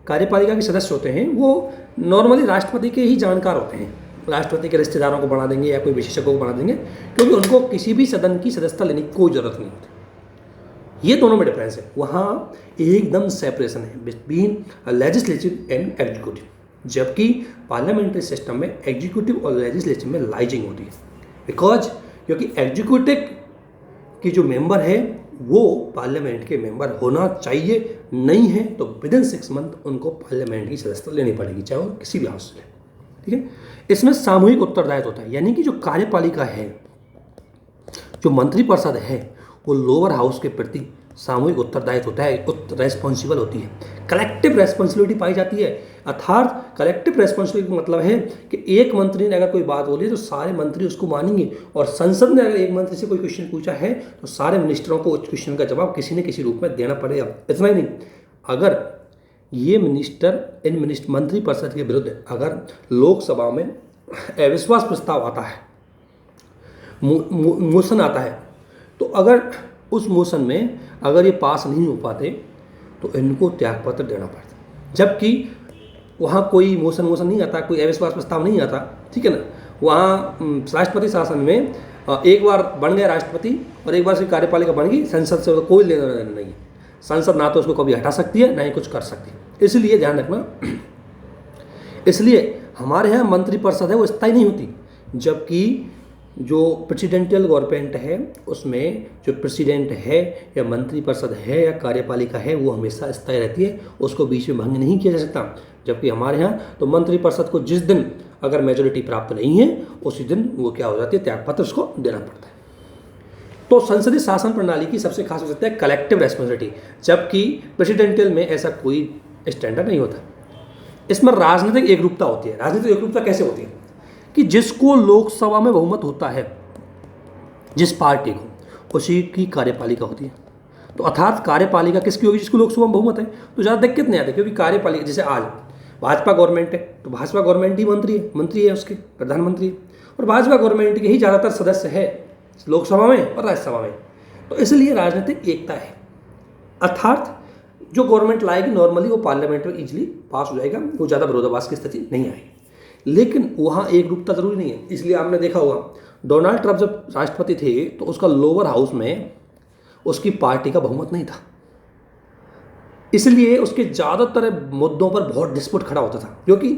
कार्यपालिका के सदस्य होते हैं वो नॉर्मली राष्ट्रपति के ही जानकार होते हैं। राष्ट्रपति के रिश्तेदारों को बना देंगे या कोई विशेषज्ञों को बना देंगे, क्योंकि उनको किसी भी सदन की सदस्यता लेने की कोई ज़रूरत नहीं होती। ये दोनों में डिफरेंस है। वहाँ एकदम सेपरेशन है बिटवीन लेजिस्लेटिव एंड एग्जीक्यूटिव, जबकि पार्लियामेंट्री सिस्टम में एग्जीक्यूटिव और लेजिस्लेटिव में लाइजिंग होती है। क्योंकि एग्जीक्यूटिव की जो मेंबर है वो पार्लियामेंट के मेंबर होना चाहिए, नहीं है तो विदिन 6 मंथ उनको पार्लियामेंट की सदस्यता लेनी पड़ेगी, चाहे वो किसी भी हाउस से। ठीक है, इसमें सामूहिक उत्तरदायित्व होता है, यानी कि जो कार्यपालिका है, जो मंत्रिपरिषद है, वो लोअर हाउस के प्रति सामूहिक उत्तरदायित्व होता है, रेस्पॉन्सिबल होती है, कलेक्टिव रेस्पॉन्सिबिलिटी पाई जाती है। अर्थात कलेक्टिव रेस्पॉन्सिबिलिटी का मतलब है कि एक मंत्री ने अगर कोई बात बोली तो सारे मंत्री उसको मानेंगे, और संसद ने अगर एक मंत्री से कोई क्वेश्चन पूछा है तो सारे मिनिस्टरों को उस क्वेश्चन का जवाब किसी न किसी रूप में देना पड़ेगा। इतना ही नहीं, अगर ये मंत्रिपरिषद के विरुद्ध अगर लोकसभा में अविश्वास प्रस्ताव आता है, मोशन आता है, तो अगर उस मोशन में अगर ये पास नहीं हो पाते तो इनको त्यागपत्र देना पड़ता। जबकि वहाँ कोई मोशन नहीं आता, कोई अविश्वास प्रस्ताव नहीं आता, ठीक है ना। वहाँ राष्ट्रपति शासन में एक बार बन गए राष्ट्रपति और एक बार से कार्यपालिका बन गई, संसद से कोई लेना देना नहीं है। संसद ना तो उसको कभी हटा सकती है ना ही कुछ कर सकती है। इसलिए ध्यान रखना, इसलिए हमारे यहाँ मंत्रिपरिषद है वो स्थायी नहीं होती, जबकि जो प्रेसिडेंशियल गवर्नमेंट है उसमें जो प्रेसिडेंट है या मंत्रिपरिषद है या कार्यपालिका है वो हमेशा स्थायी रहती है, उसको बीच में भंग नहीं किया जा सकता। जबकि हमारे यहाँ तो मंत्रिपरिषद को जिस दिन अगर मेजोरिटी प्राप्त नहीं है उसी दिन वो क्या हो जाती है, त्यागपत्र उसको देना पड़ता है। तो संसदीय शासन प्रणाली की सबसे खास हो सकता है कलेक्टिव रेस्पॉन्सिबिलिटी, जबकि प्रेसिडेंशियल में ऐसा कोई स्टैंडर्ड नहीं होता। इसमें राजनीतिक एकरूपता होती है। राजनीतिक एकरूपता कैसे होती है कि जिसको लोकसभा में बहुमत होता है, जिस पार्टी को, उसी की कार्यपालिका होती है। तो अर्थात कार्यपालिका किसकी होगी, जिसको लोकसभा में बहुमत है। तो ज़्यादा दिक्कत नहीं आती, क्योंकि कार्यपालिका जैसे आज भाजपा गवर्नमेंट है तो भाजपा गवर्नमेंट ही मंत्री है उसके प्रधानमंत्री, और भाजपा गवर्नमेंट के ही ज़्यादातर सदस्य है लोकसभा में और राज्यसभा में। तो इसलिए राजनीतिक एकता है, अर्थात जो गवर्नमेंट लाएगी नॉर्मली वो पार्लियामेंट में इजीली पास हो जाएगा, वो ज़्यादा विरोधाभास की स्थिति नहीं आएगी। लेकिन वहाँ एक रूपता जरूरी नहीं है। इसलिए आपने देखा होगा डोनाल्ड ट्रंप जब राष्ट्रपति थे तो उसका लोअर हाउस में उसकी पार्टी का बहुमत नहीं था, इसलिए उसके ज़्यादातर मुद्दों पर बहुत डिस्प्यूट खड़ा होता था, क्योंकि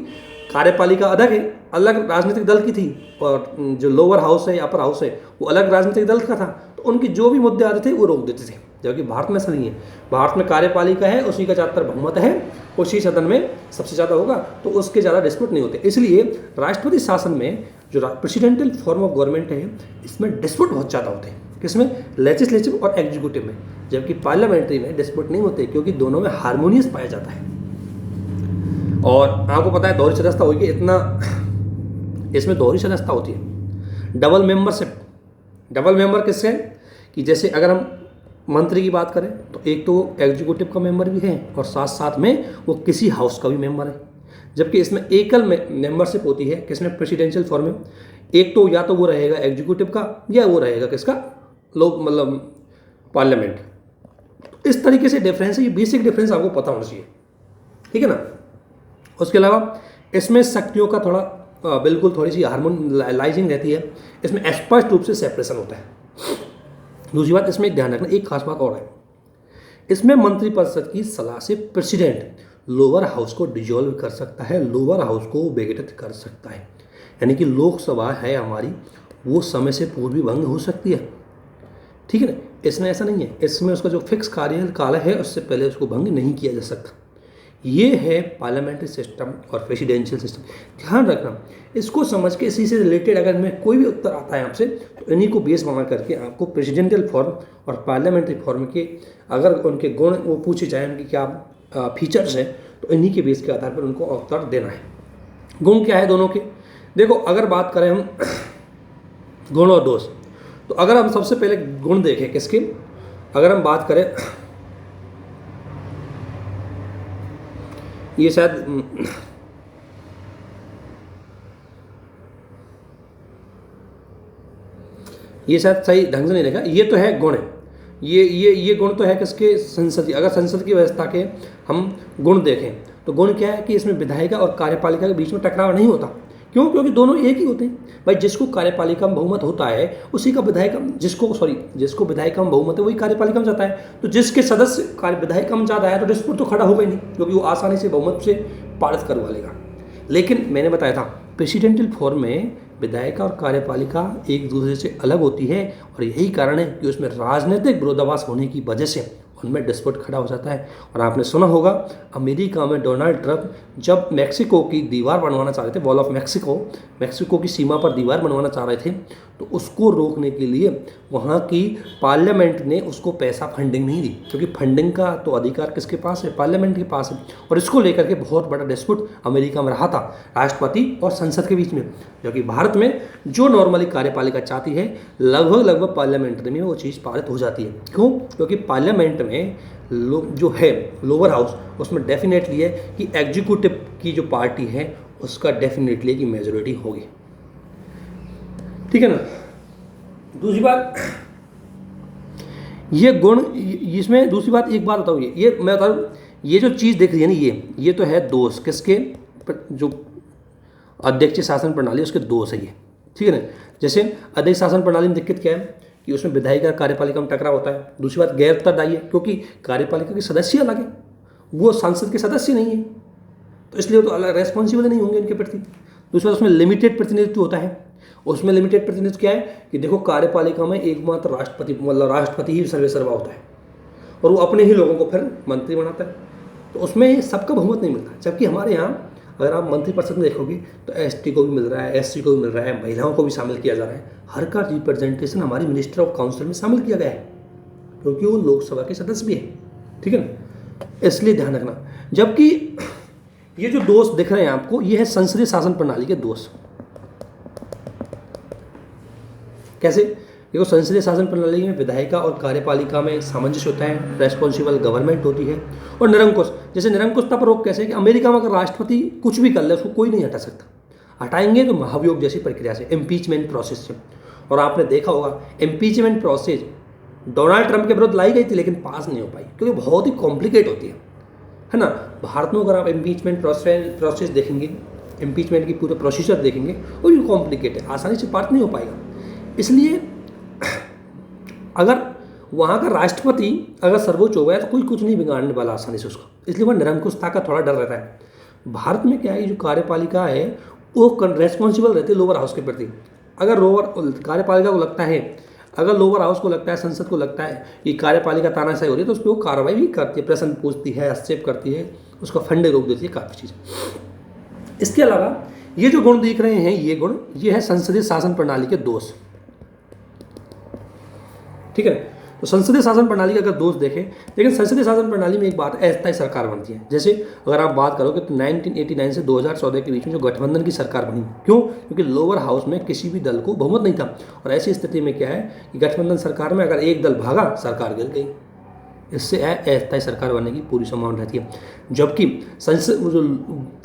कार्यपालिका अलग राजनीतिक दल की थी और जो लोअर हाउस है या अपर हाउस है वो अलग राजनीतिक दल का था। तो उनके जो भी मुद्दे आते थे वो रोक देते थे, जबकि भारत में ऐसा नहीं है। भारत में कार्यपालिका है, उसी का ज़्यादातर बहुमत है, उसी सदन में सबसे ज़्यादा होगा, तो उसके ज़्यादा डिस्प्यूट नहीं होते। इसलिए राष्ट्रपति शासन में जो प्रेसिडेंशियल फॉर्म ऑफ गवर्नमेंट है इसमें डिस्प्यूट बहुत ज़्यादा होते हैं। किसमें, लेजिस्लेटिव और एग्जीक्यूटिव में, जबकि पार्लियामेंट्री में डिस्प्यूट नहीं होते, क्योंकि दोनों में हारमोनियस पाया जाता है। और आपको पता है दोहरी सदस्यता होगी, इतना इसमें दोहरी सदस्यता होती है। डबल मेंबरशिप, डबल मेंबर किससे है कि जैसे अगर हम मंत्री की बात करें तो एक तो एग्जीक्यूटिव का मेंबर भी है और साथ साथ में वो किसी हाउस का भी मेंबर है, जबकि इसमें एकल मेंबरशिप होती है। किसमें, प्रेसिडेंशियल फॉर्म में एक तो या तो वो रहेगा एग्जीक्यूटिव का या वो रहेगा किसका, मतलब पार्लियामेंट। तो इस तरीके से डिफरेंस है, ये बेसिक डिफरेंस आपको पता होना चाहिए, ठीक है ना। उसके अलावा इसमें शक्तियों का थोड़ा बिल्कुल थोड़ी सी हार्मोनाइजिंग रहती है, इसमें स्पष्ट रूप से सेपरेशन होता है। दूसरी बात इसमें ध्यान रखना, एक खास बात और है, इसमें मंत्रिपरिषद की सलाह से प्रेसिडेंट लोअर हाउस को डिसॉल्व कर सकता है, लोअर हाउस को विघटित कर सकता है। यानी कि लोकसभा है हमारी, वो समय से पूर्व भी भंग हो सकती है, ठीक है ना। इसमें ऐसा नहीं है, इसमें उसका जो फिक्स कार्यकाल है उससे पहले उसको भंग नहीं किया जा सकता। ये है पार्लियामेंट्री सिस्टम और प्रेसिडेंशियल सिस्टम। ध्यान रखना, इसको समझ के इसी से रिलेटेड अगर मैं कोई भी उत्तर आता है आपसे तो इन्हीं को बेस बना करके आपको प्रेसिडेंशियल फॉर्म और पार्लियामेंट्री फॉर्म के अगर उनके गुण वो पूछे जाए, उनकी क्या फीचर्स हैं, तो इन्हीं के बेस के आधार पर उनको उत्तर देना है। गुण क्या है दोनों के? देखो, अगर बात करें हम गुण और दोष, तो अगर हम सबसे पहले गुण देखें किसके, अगर हम बात करें, ये शायद सही ढंग से नहीं लिखा, ये तो है गुण है, ये गुण तो है किसके? संसदीय। अगर संसद की व्यवस्था के हम गुण देखें तो गुण क्या है कि इसमें विधायिका और कार्यपालिका के बीच में टकराव नहीं होता। क्यों? क्योंकि दोनों एक ही होते हैं भाई। जिसको कार्यपालिका में बहुमत होता है उसी का विधायिका, जिसको विधायिका में बहुमत है वही कार्यपालिका में जाता है। तो जिसके सदस्य विधायिका में ज़्यादा है तो डिस्प्यूट तो खड़ा होगा ही नहीं, क्योंकि वो आसानी से बहुमत से पारित करवा लेगा। लेकिन मैंने बताया था प्रेसिडेंशियल फॉर्म में विधायिका और कार्यपालिका एक दूसरे से अलग होती है, और यही कारण है कि उसमें राजनीतिक विरोधाभास होने की वजह से उनमें डिस्प्यूट खड़ा हो जाता है। और आपने सुना होगा अमेरिका में डोनाल्ड ट्रंप जब मैक्सिको की दीवार बनवाना चाह रहे थे, वॉल ऑफ मैक्सिको की सीमा पर दीवार बनवाना चाह रहे थे, तो उसको रोकने के लिए वहाँ की पार्लियामेंट ने उसको पैसा फंडिंग नहीं दी, क्योंकि फंडिंग का तो अधिकार किसके पास है? पार्लियामेंट के पास है। और इसको लेकर के बहुत बड़ा डिस्प्यूट अमेरिका में रहा था राष्ट्रपति और संसद के बीच में, जबकि भारत में जो नॉर्मली कार्यपालिका चाहती है लगभग पार्लियामेंट में वो चीज़ पारित हो जाती है। क्यों? क्योंकि पार्लियामेंट में जो है लोअर हाउस, उसमें डेफिनेटली है कि एग्जीक्यूटिव की जो पार्टी है उसका डेफिनेटली की मेजोरिटी होगी, ठीक है ना। दूसरी बात, ये गुण, इसमें दूसरी बात एक बात बताऊँ, ये मैं बता दूँ, ये जो चीज़ दिख रही है ना, ये तो है दोष किसके? जो अध्यक्ष शासन प्रणाली उसके दोष है ये, ठीक है ना। जैसे अध्यक्ष शासन प्रणाली में दिक्कत क्या है कि उसमें विधायिका कार्यपालिका में टकराव होता है। दूसरी बात गैर उत्तरदायी है, क्योंकि कार्यपालिका के सदस्य अलग है, वो संसद के सदस्य नहीं है, तो इसलिए वो तो अलग रेस्पॉन्सिबल नहीं होंगे इनके प्रति। दूसरी बात, उसमें लिमिटेड प्रतिनिधित्व होता है। उसमें लिमिटेड प्रतिनिधित्व क्या है कि देखो, कार्यपालिका में एकमात्र राष्ट्रपति ही सर्वेसर्वा होता है, और वो अपने ही लोगों को फिर मंत्री बनाता है, तो उसमें सबका बहुमत नहीं मिलता। जबकि हमारे यहाँ अगर आप मंत्रिपरिषद में देखोगे तो एसटी को भी मिल रहा है, एससी को भी मिल रहा है, महिलाओं को भी शामिल किया जा रहा है। हर का रिप्रेजेंटेशन हमारी मिनिस्टर ऑफ काउंसिल में शामिल किया गया है, क्योंकि वो लोकसभा के सदस्य भी है, ठीक है ना। इसलिए ध्यान रखना। जबकि ये जो दोष दिख रहे हैं आपको, ये है संसदीय शासन प्रणाली के दोष। कैसे? देखो, संसदीय शासन प्रणाली में विधायिका और कार्यपालिका में सामंजस्य होता है, रेस्पॉन्सिबल गवर्नमेंट होती है, और निरंकुश। जैसे निरंकुशता पर रोक कैसे? कि अमेरिका में अगर राष्ट्रपति कुछ भी कर ले उसको कोई नहीं हटा सकता, हटाएंगे तो महाभियोग जैसी प्रक्रिया से, इम्पीचमेंट प्रोसेस से। और आपने देखा होगा इम्पीचमेंट प्रोसेस डोनाल्ड ट्रंप के विरुद्ध लाई गई थी, लेकिन पास नहीं हो पाई, क्योंकि बहुत ही कॉम्प्लिकेट होती है ना। भारत में अगर आप इम्पीचमेंट प्रोसेस देखेंगे, इम्पीचमेंट की पूरे प्रोसीजर देखेंगे, वो भी कॉम्प्लिकेट है, आसानी से पास नहीं हो पाएगा। इसलिए अगर वहाँ का राष्ट्रपति अगर सर्वोच्च हो गया तो कोई कुछ नहीं बिगाड़ने वाला आसानी से उसका, इसलिए वह निरंकुशता का थोड़ा डर रहता है। भारत में क्या है, जो कार्यपालिका है वो रेस्पॉन्सिबल रहती है लोअर हाउस के प्रति। अगर कार्यपालिका को लगता है, अगर लोअर हाउस को लगता है, संसद को लगता है कि कार्यपालिका तानाशाही हो रही है, तो उस पर वो कार्रवाई भी करती है, प्रश्न पूछती है, हस्तक्षेप करती है, उसका फंडे रोक देती है, काफ़ी चीज़ें। इसके अलावा ये जो गुण दिख रहे हैं, ये गुण, ये है संसदीय शासन प्रणाली के दोष, ठीक है। तो संसदीय शासन प्रणाली का अगर दोष देखें, लेकिन संसदीय शासन प्रणाली में एक बात, अस्थायी सरकार बनती है। जैसे अगर आप बात करोगे तो 1989 से 2014 के बीच में जो गठबंधन की सरकार बनी, क्यों? क्योंकि लोअर हाउस में किसी भी दल को बहुमत नहीं था, और ऐसी स्थिति में क्या है कि गठबंधन सरकार में अगर एक दल भागा, सरकार गिर गई। इससे अस्थायी सरकार बनने की पूरी संभावना रहती है। जबकि संसद जो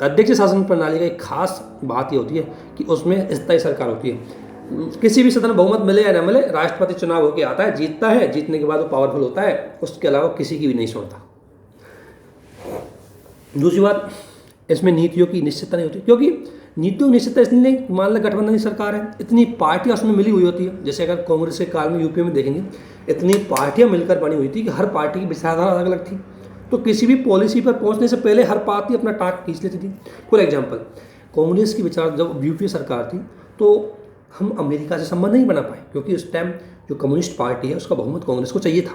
अध्यक्ष शासन प्रणाली का एक खास बात ये होती है कि उसमें स्थायी सरकार होती है। किसी भी सदन में बहुमत मिले या न मिले, राष्ट्रपति चुनाव होकर आता है, जीतता है, जीतने के बाद वो पावरफुल होता है, उसके अलावा किसी की भी नहीं सुनता। दूसरी बात, इसमें नीतियों की निश्चितता नहीं होती, क्योंकि नीतियों की निश्चितता इसलिए, मान लो गठबंधन की सरकार है, इतनी पार्टियां उसमें मिली हुई होती है। जैसे अगर कांग्रेस के काल में यूपी में देखेंगे, इतनी पार्टियां मिलकर बनी हुई थी कि हर पार्टी की विचारधारा अलग अलग थी। तो किसी भी पॉलिसी पर पहुंचने से पहले हर पार्टी अपना टाक खींच लेती थी। फॉर एग्जाम्पल, कांग्रेस की विचार जब यूपीए सरकार थी तो हम अमेरिका से संबंध नहीं बना पाए, क्योंकि उस टाइम जो कम्युनिस्ट पार्टी है उसका बहुमत कांग्रेस को चाहिए था।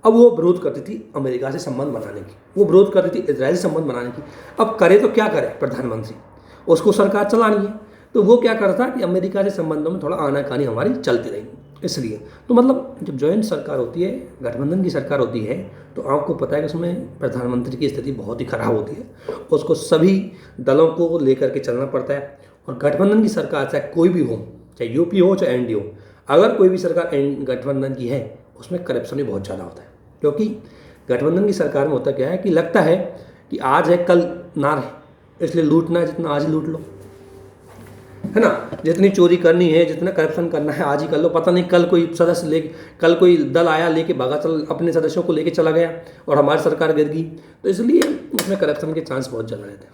अब वो विरोध करती थी अमेरिका से संबंध बनाने की, वो विरोध करती थी इजराइल से संबंध बनाने की। अब करे तो क्या करे प्रधानमंत्री, उसको सरकार चलानी है, तो वो क्या करता कि अमेरिका से संबंधों में थोड़ा आनाकानी हमारी चलती रहेगी। इसलिए तो मतलब जब जॉइंट सरकार होती है, गठबंधन की सरकार होती है, तो आपको पता है कि उसमें प्रधानमंत्री की स्थिति बहुत ही खराब होती है। उसको सभी दलों को लेकर के चलना पड़ता है। और गठबंधन की सरकार चाहे कोई भी हो, चाहे यूपी हो चाहे एनडीए हो, अगर कोई भी सरकार गठबंधन की है उसमें करप्शन भी बहुत ज़्यादा होता है। क्योंकि गठबंधन की सरकार में होता क्या है कि लगता है कि आज है कल ना रहे, इसलिए लूटना है जितना आज ही लूट लो, है ना। जितनी चोरी करनी है, जितना करप्शन करना है आज ही कर लो, पता नहीं कल कोई सदस्य ले, कल कोई दल आया लेके भागा, चल अपने सदस्यों को लेके चला गया और हमारी सरकार गिर गई। तो इसलिए उसमें करप्शन के चांस बहुत ज़्यादा रहते हैं,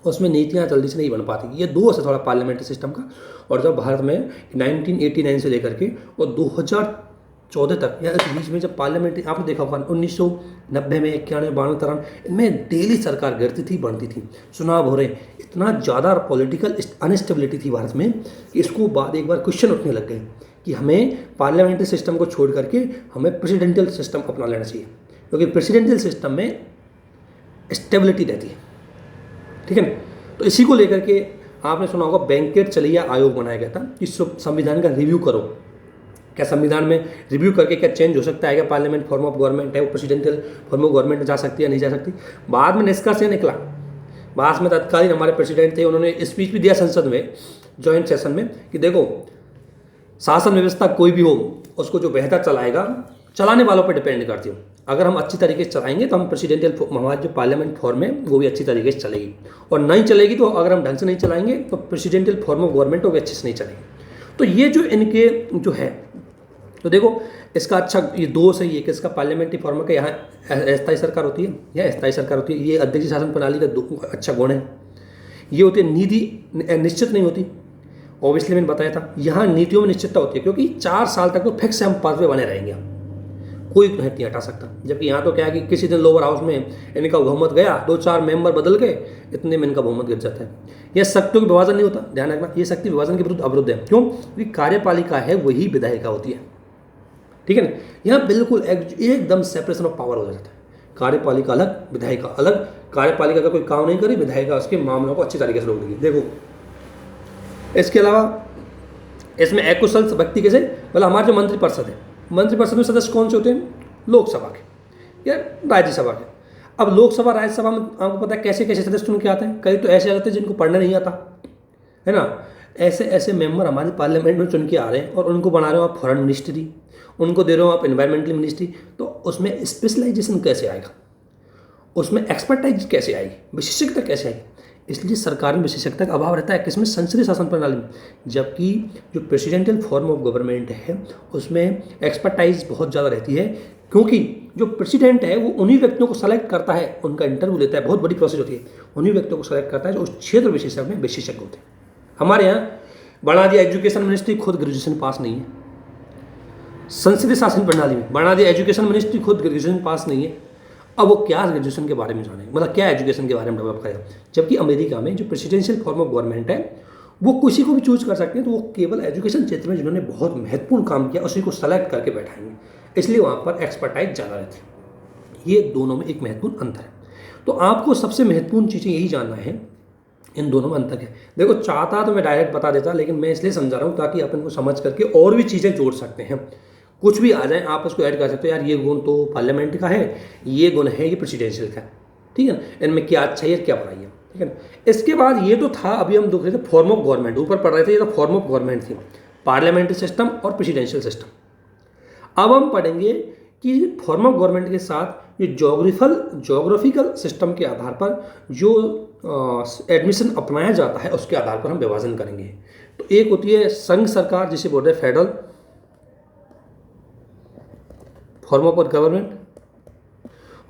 उसमें नीतियाँ जल्दी से नहीं बन पाती। ये दोष है थोड़ा पार्लियामेंट्री सिस्टम का। और जब भारत में 1989 से लेकर के और 2014 तक या इस बीच में जब पार्लियामेंट्री, आपने देखा होगा 1990 में 91, 92, 93 इनमें डेली सरकार गिरती थी, बढ़ती थी, चुनाव हो रहे, इतना ज़्यादा पॉलिटिकल अनस्टेबिलिटी थी भारत में कि इसको बाद एक बार क्वेश्चन उठने लग गए कि हमें पार्लियामेंट्री सिस्टम को छोड़ करके हमें प्रेसिडेंशियल सिस्टम अपना लेना चाहिए, क्योंकि प्रेसिडेंशियल सिस्टम में स्टेबिलिटी रहती है, ठीक है ना। तो इसी को लेकर के आपने सुना होगा वेंकट चलिया आयोग बनाया गया था कि संविधान का रिव्यू करो, क्या संविधान में रिव्यू करके क्या चेंज हो सकता है, क्या पार्लियामेंट फॉर्म ऑफ गवर्नमेंट है वो प्रेसिडेंशियल फॉर्म ऑफ गवर्नमेंट में जा सकती है नहीं जा सकती। बाद में निष्कर्ष ये निकला, बाद में तत्कालीन हमारे प्रेसिडेंट थे, उन्होंने स्पीच भी दिया संसद में जॉइंट सेशन में कि देखो शासन व्यवस्था कोई भी हो उसको जो बेहतर चलाएगा चलाने वालों पर डिपेंड करती हो। अगर हम अच्छी तरीके से चलाएंगे तो हम प्रेसिडेंशियल हमारी जो पार्लियामेंट फॉर्म है वो भी अच्छी तरीके से चलेगी, और नहीं चलेगी तो अगर हम ढंग से नहीं चलाएंगे तो प्रेसिडेंशियल फॉर्म ऑफ गवर्नमेंट वो भी अच्छे से नहीं चलेगी। तो ये जो इनके जो है, तो देखो इसका अच्छा ये दोष है ये कि इसका पार्लियामेंट्री फॉर्म का यहाँ अस्थायी सरकार होती है, यह अस्थायी सरकार होती है, ये अध्यक्षीय शासन प्रणाली का अच्छा गुण है। ये होती है नीति निश्चित नहीं होती, ऑब्वियसली मैंने बताया था। यहाँ नीतियों में निश्चितता होती है क्योंकि 4 साल तक तो फिक्स हम पद पे बने रहेंगे, कोई नहीं हटा सकता। जबकि यहाँ तो क्या है कि किसी दिन लोअर हाउस में इनका बहुमत गया, 2-4 मेंबर बदल गए, इतने में इनका बहुमत गिर जाता है। यह शक्तियों का विभाजन नहीं होता, ध्यान रखना, ये शक्ति विभाजन के विरुद्ध अवरुद्ध है। क्यों? क्योंकि कार्यपालिका है वही विधायिका होती है, ठीक है ना। यहाँ बिल्कुल एकदम सेपरेशन ऑफ पावर हो जाता है, कार्यपालिका अलग विधायिका अलग। कार्यपालिका का कोई काम नहीं करे, विधायिका उसके मामलों को अच्छी तरीके से रोक देगी। देखो इसके अलावा इसमें अकुशल व्यक्ति कैसे, मतलब हमारे जो मंत्रिपरिषद है, मंत्रिपरिषद में सदस्य कौन से होते हैं? लोकसभा के या राज्यसभा के। अब लोकसभा राज्यसभा में आपको पता है कैसे कैसे सदस्य चुन के आते हैं। कई तो ऐसे आते हैं जिनको पढ़ना नहीं आता, है ना। ऐसे ऐसे मेंबर हमारे पार्लियामेंट में चुन के आ रहे हैं और उनको बना रहे हो आप फॉरेन मिनिस्ट्री, उनको दे रहे हो आप एनवायरमेंटल मिनिस्ट्री। तो उसमें स्पेशलाइजेशन कैसे आएगा, उसमें एक्सपर्टाइज कैसे आएगी, विशेषज्ञता कैसे आएगी? इसलिए सरकार में विशेषज्ञता का अभाव रहता है किसमें? संसदीय शासन प्रणाली में। जबकि जो प्रेसिडेंशियल फॉर्म ऑफ गवर्नमेंट है उसमें एक्सपर्टाइज बहुत ज़्यादा रहती है, क्योंकि जो प्रेसिडेंट है वो उन्हीं व्यक्तियों को सेलेक्ट करता है, उनका इंटरव्यू लेता है, बहुत बड़ी प्रोसेस होती है, उन्हीं व्यक्तियों को सेलेक्ट करता है जो उस क्षेत्र विशेषज्ञ में विशेषज्ञ होते हैं। हमारे यहाँ बढ़ा दिया एजुकेशन मिनिस्ट्री, खुद ग्रेजुएशन पास नहीं है। संसदीय शासन प्रणाली में बढ़ा दिया एजुकेशन मिनिस्ट्री, खुद ग्रेजुएशन पास नहीं है। अब वो क्या ग्रेजुएशन के बारे में जाने, मतलब क्या एजुकेशन के बारे में डेवलप करेगा। जबकि अमेरिका में जो प्रेसिडेंशियल फॉर्म ऑफ गवर्नमेंट है वो किसी को भी चूज कर सकते हैं, तो वो केवल एजुकेशन क्षेत्र में जिन्होंने बहुत महत्वपूर्ण काम किया उसी को सेलेक्ट करके बैठाएंगे, इसलिए वहाँ पर एक्सपर्टाइज ज़्यादा रहती है। ये दोनों में एक महत्वपूर्ण अंतर है। तो आपको सबसे महत्वपूर्ण चीज़ें यही जानना है, इन दोनों में अंतर है। देखो चाहता तो मैं डायरेक्ट बता देता, लेकिन मैं इसलिए समझा रहा हूँ ताकि अपन को समझ करके और भी चीज़ें जोड़ सकते हैं। कुछ भी आ जाए आप उसको ऐड कर सकते हो, यार ये गुण तो पार्लियामेंट का है, ये गुण है ये प्रेसिडेंशियल का है, ठीक है ना। इनमें क्या अच्छा है क्या बुराई है, ठीक है ना। इसके बाद ये तो था, अभी हम देख रहे थे फॉर्म ऑफ गवर्नमेंट, ऊपर पढ़ रहे थे, ये तो फॉर्म ऑफ गवर्नमेंट थी, पार्लियामेंट्री सिस्टम और प्रेसिडेंशियल सिस्टम। अब हम पढ़ेंगे कि फॉर्म ऑफ गवर्नमेंट के साथ ये जोग्राफिकल सिस्टम के आधार पर जो एडमिशन अपनाया जाता है उसके आधार पर हम विभाजन करेंगे। तो एक होती है संघ सरकार जिसे बोल रहे हैं फेडरल फॉर्म ऑफ गवर्नमेंट,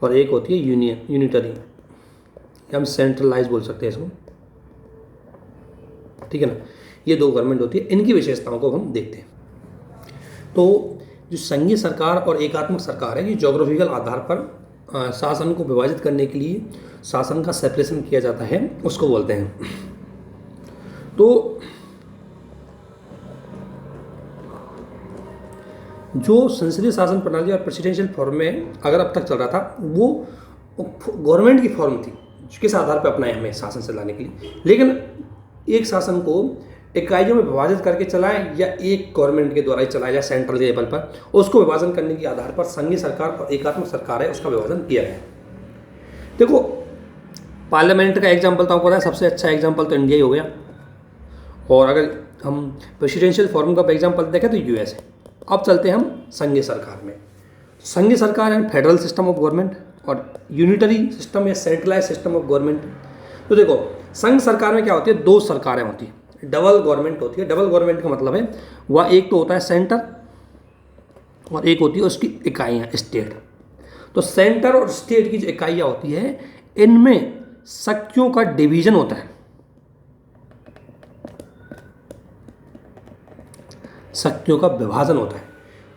और एक होती है यूनिटरी, हम सेंट्रलाइज बोल सकते हैं इसको। ठीक है ना। ये दो गवर्नमेंट होती है, इनकी विशेषताओं को हम देखते हैं। तो जो संघीय सरकार और एकात्मक सरकार है, ये ज्योग्राफिकल आधार पर शासन को विभाजित करने के लिए शासन का सेपरेशन किया जाता है, उसको बोलते हैं। तो जो संसदीय शासन प्रणाली और प्रेसिडेंशियल फॉर्म में अगर अब तक चल रहा था, वो गवर्नमेंट की फॉर्म थी, किस आधार पर अपनाए हमें शासन चलाने के लिए। लेकिन एक शासन को इकाइयों में विभाजित करके चलाएं या एक गवर्नमेंट के द्वारा ही चलाया जाए सेंट्रल लेवल पर, उसको विभाजन करने के आधार पर संघीय सरकार और एकात्मक सरकार है, उसका विभाजन किया गया। देखो, पार्लियामेंट का एग्जाम्पल तो आपको पता है, सबसे अच्छा एग्जाम्पल तो इंडिया ही हो गया। और अगर हम प्रेसिडेंशियल फॉर्म का एग्जाम्पल देखें तो यूएस है। अब चलते हैं हम संघीय सरकार में। संघीय सरकार है फेडरल सिस्टम ऑफ गवर्नमेंट और यूनिटरी सिस्टम या सेंट्रलाइज सिस्टम ऑफ गवर्नमेंट। तो देखो, संघ सरकार में क्या होती है, दो सरकारें होती हैं, डबल गवर्नमेंट होती है। डबल गवर्नमेंट का मतलब है वह एक तो होता है सेंटर और एक होती है उसकी इकाइयाँ स्टेट। तो सेंटर और स्टेट की जो इकाइयाँ होती है, इनमें शक्तियों का डिवीजन होता है, शक्तियों का विभाजन होता है।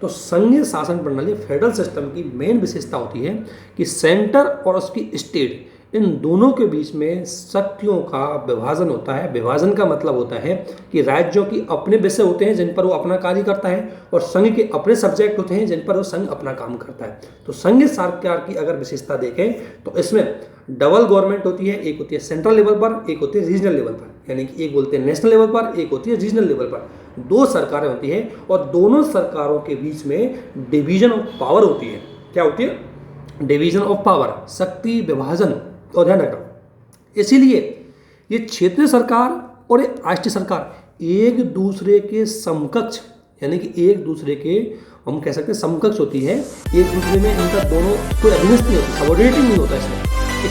तो संघीय शासन प्रणाली फेडरल सिस्टम की मेन विशेषता होती है कि सेंटर और उसकी स्टेट, इन दोनों के बीच में शक्तियों का विभाजन होता है। विभाजन का मतलब होता है कि राज्यों की अपने विषय होते हैं जिन पर वो अपना कार्य करता है, और संघ के अपने सब्जेक्ट होते हैं जिन पर वो संघ अपना काम करता है। तो संघीय सरकार की अगर विशेषता देखें तो इसमें डबल गवर्नमेंट होती है, एक होती है सेंट्रल लेवल पर, एक होती है रीजनल लेवल पर, यानी कि एक बोलते हैं नेशनल लेवल पर, एक होती है रीजनल लेवल पर। दो सरकारें होती हैं और दोनों सरकारों के बीच में डिवीजन ऑफ पावर होती है। क्या होती है? डिवीजन ऑफ पावर, शक्ति विभाजन। और ध्यान रखना, इसीलिए ये क्षेत्रीय सरकार और ये राष्ट्रीय सरकार एक दूसरे के समकक्ष, यानी कि एक दूसरे के हम कह सकते हैं समकक्ष होती है। एक दूसरे में इनका दोनों कोई अधीनस्थ नहीं होती, सबऑर्डिनेटिंग नहीं होता, इसमें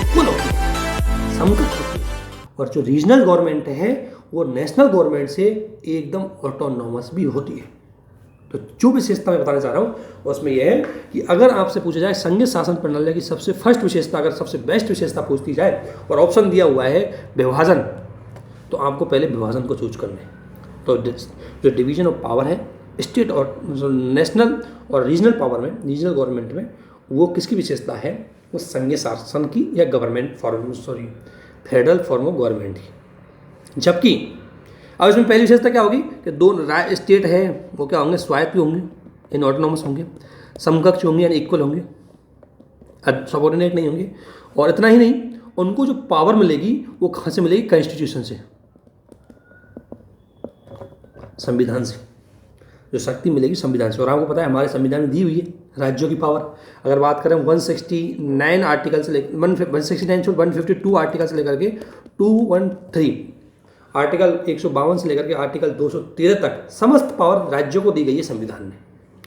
इक्वल होती है, समकक्ष होती है। और जो रीजनल गवर्नमेंट है वो नेशनल गवर्नमेंट से एकदम ऑटोनॉमस भी होती है। तो जो विशेषता मैं बताना चाह रहा हूँ उसमें यह है कि अगर आपसे पूछा जाए संघीय शासन प्रणाली की सबसे फर्स्ट विशेषता, अगर सबसे बेस्ट विशेषता पूछती जाए और ऑप्शन दिया हुआ है विभाजन, तो आपको पहले विभाजन को चूज करना है। तो जो डिवीजन ऑफ पावर है स्टेट और नेशनल और रीजनल पावर में, रीजनल गवर्नमेंट में, वो किसकी विशेषता है? वो संघीय शासन की या government form, federal form of government की। जबकि अब इसमें पहली विशेषता क्या होगी कि दो स्टेट है वो क्या होंगे? स्वायत्त भी होंगे, इन ऑटोनॉमस होंगे, समकक्ष होंगे यानी इक्वल होंगे, सबऑर्डिनेट नहीं होंगे। और इतना ही नहीं, उनको जो पावर मिलेगी वो कहाँ से मिलेगी? कॉन्स्टिट्यूशन से, संविधान से। जो शक्ति मिलेगी संविधान से। और आपको पता है हमारे संविधान में दी हुई है राज्यों की पावर। अगर बात करें 169 आर्टिकल से लेकर 169 से 152 आर्टिकल से लेकर के 213 आर्टिकल 152 से लेकर के आर्टिकल 213 तक समस्त पावर राज्यों को दी गई है संविधान में।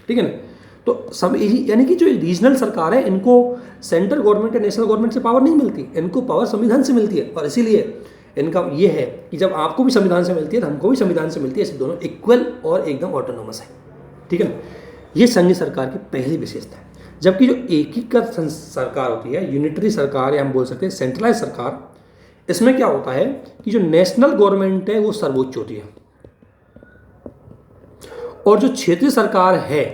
ठीक है ना? तो सब यानी कि जो रीजनल सरकार है इनको सेंट्रल गवर्नमेंट या नेशनल गवर्नमेंट से पावर नहीं मिलती, इनको पावर संविधान से मिलती है। और इसीलिए इनका ये है कि जब आपको भी संविधान से मिलती है तो हमको भी संविधान से मिलती है, ऐसे दोनों इक्वल और एकदम ऑटोनोमस है। ठीक है ना? ये संघीय सरकार की पहली विशेषता है। जबकि जो एकीकृत सरकार होती है, यूनिटरी सरकार या हम बोल सकते हैं सेंट्रलाइज सरकार, इसमें क्या होता है कि जो नेशनल गवर्नमेंट है वो सर्वोच्च होती है और जो क्षेत्रीय सरकार है